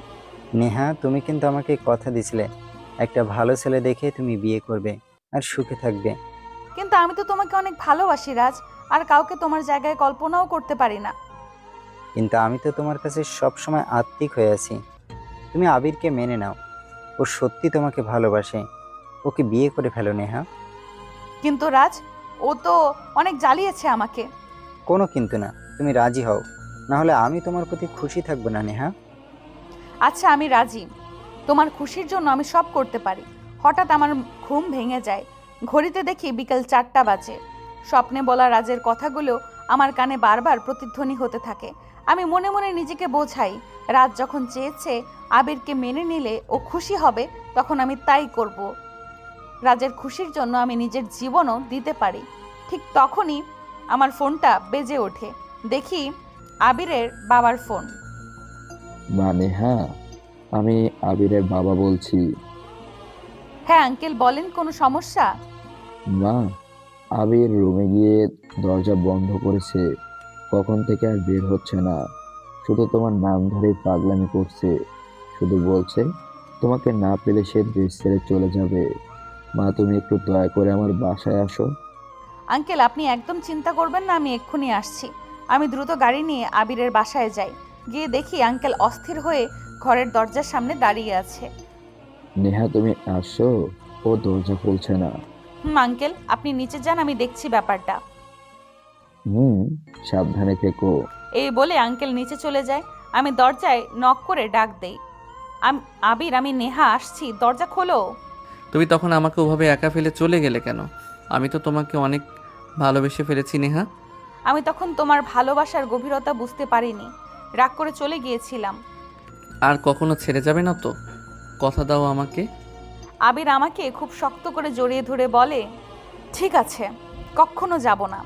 নেহা, তুমি কিন্তু আমাকে কথা দিছিলে একটা ভালো ছেলে দেখে তুমি বিয়ে করবে আর সুখে থাকবে। কিন্তু আমি তো তোমাকে অনেক ভালোবাসি রাজ, আর কাউকে তোমার জায়গায় কল্পনাও করতে পারি না। কিন্তু আমি তো তোমার কাছে সবসময় আত্মিক হয়ে আছি। তুমি আবিরকে মেনে নাও, ও সত্যি তোমাকে ভালোবাসে, ওকে বিয়ে করে ফেলো নেহা। কিন্তু রাজ, ও তো অনেক জ্বালিয়েছে আমাকে। কোনো কিন্তু না, তুমি রাজি হও, না হলে আমি তোমার প্রতি খুশি থাকবো না নেহা। আচ্ছা, আমি রাজি। তোমার খুশির জন্য আমি সব করতে পারি। হঠাৎ আমার ঘুম ভেঙে যায়। ঘড়িতে দেখি বিকেল 4টা বাজে। স্বপ্নে বলা রাজের কথাগুলো আমার কানে বারবার প্রতিধ্বনি হতে থাকে। আমি মনে মনে নিজেকে বোঝাই, রাজ যখন চেয়েছে আবিরকে মেনে নিলে ও খুশি হবে, তখন আমি তাই করব। রাজের খুশির জন্য আমি নিজের জীবনও দিতে পারি। ঠিক তখনই আমার ফোনটা বেজে ওঠে। দেখি আবিরের বাবার ফোন। মানে হ্যাঁ, আমি আবিরের বাবা বলছি। হ্যাঁ আঙ্কেল, বলেন, কোনো সমস্যা? মা, আবির রুমে গিয়ে দরজা বন্ধ করেছে, কখন থেকে আর বের হচ্ছে না। শুধু তোমার নাম ধরে পাগলামি করছে। শুধু বলছে তোমাকে না পেলে সে দেশ ছেড়ে চলে যাবে। মা, তুমি একটু দয়া করে আমার বাসায় আসো। আঙ্কেল, আপনি একদম চিন্তা করবেন না, আমি এক্ষুনি আসছি। আমি দ্রুত গাড়ি নিয়ে আবিরের বাসায় যাই। গিয়ে দেখি আঙ্কেল অস্থির হয়ে ঘরের দরজার সামনে দাঁড়িয়ে আছে। নেহা, তুমি আসো, ও দরজা খুলছে না। আঙ্কেল, আপনি নিচে যান, আমি দেখছি ব্যাপারটা। সাবধানে থেকো। এই বলে আঙ্কেল নিচে চলে যায়। আমি দরজায় নক করে ডাক দেই, আবির, আমি নেহা আসছি, দরজা খোলো। তুমি তখন আমাকে ওভাবে একা ফেলে চলে গেলে কেন? আমি তো তোমাকে অনেক ভালোবেসে ফেলেছি নেহা। আমি তখন তোমার ভালোবাসার গভীরতা বুঝতে পারিনি, রাগ করে চলে গিয়েছিলাম। আর কখনো ছেড়ে যাবে না তো? কথা দাও আমাকে। আবির আমাকে খুব শক্ত করে জড়িয়ে ধরে বলে, ঠিক আছে, কখনো যাব না।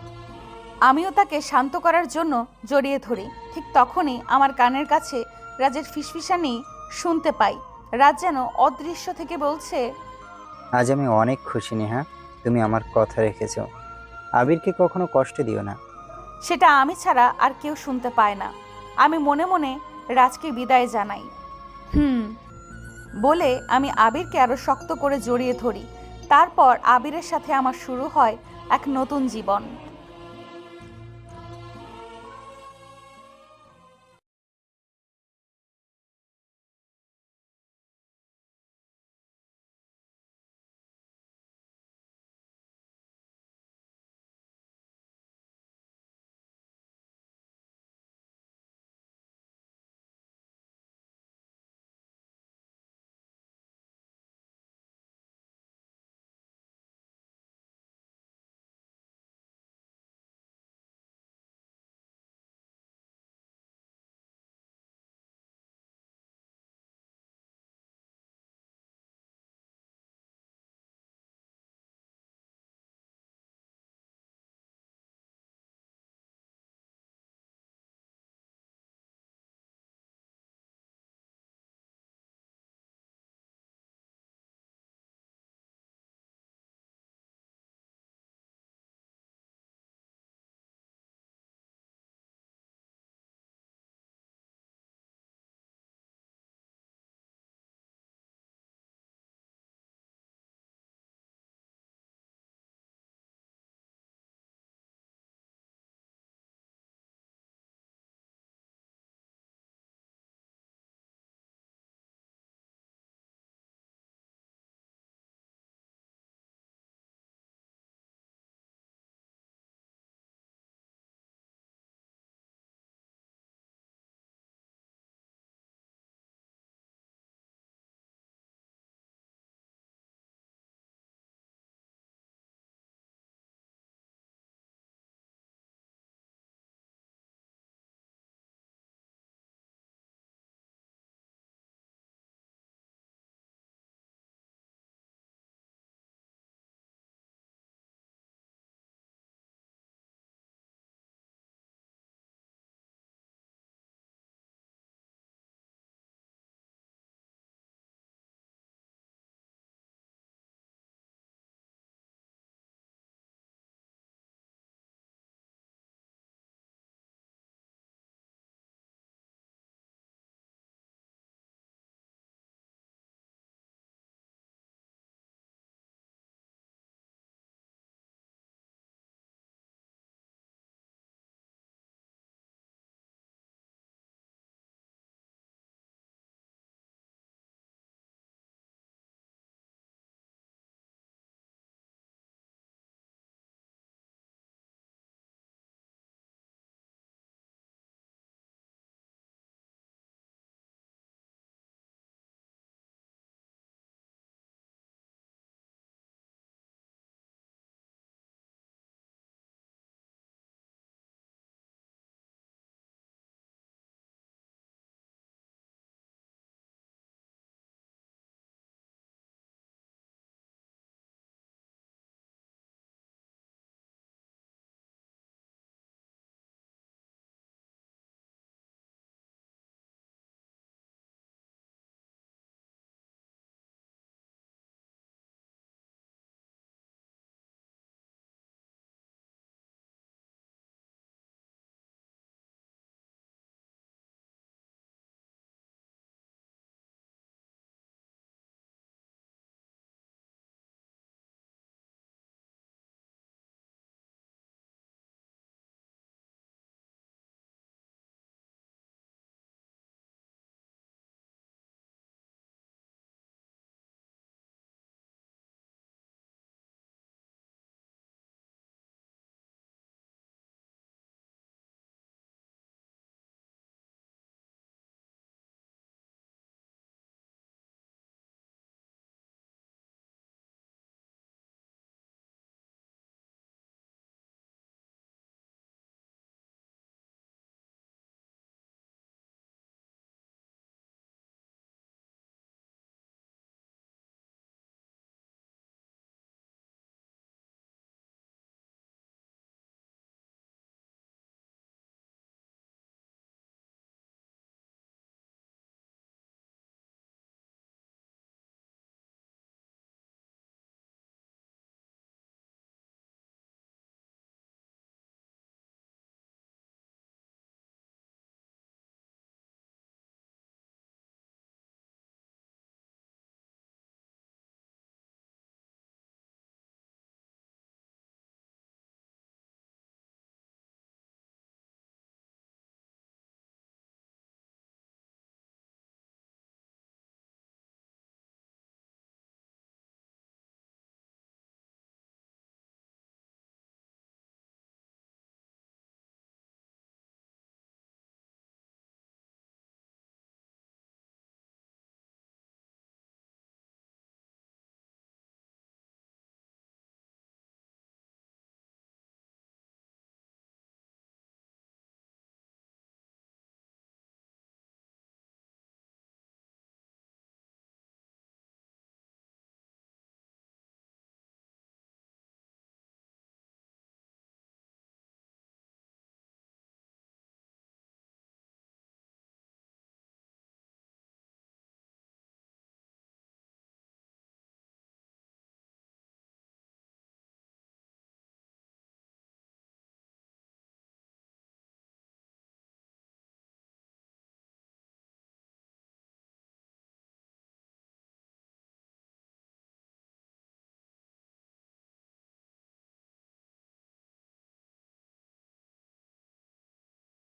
আমিও তাকে শান্ত করার জন্য জড়িয়ে ধরি। ঠিক তখনই আমার কানের কাছে রাজের ফিসফিসানি শুনতে পাই। রাজ যেন অদৃশ্য থেকে বলছে, আজ আমি অনেক খুশি নেহা, তুমি আমার কথা রেখেছো। আবিরকে কখনো কষ্ট দিও না। সেটা আমি ছাড়া আর কেউ শুনতে পায় না। আমি মনে মনে রাজকে বিদায় জানাই। বলে আমি আবিরকে আরো শক্ত করে জড়িয়ে ধরি। তারপর আবিরের সাথে আমার শুরু হয় এক নতুন জীবন।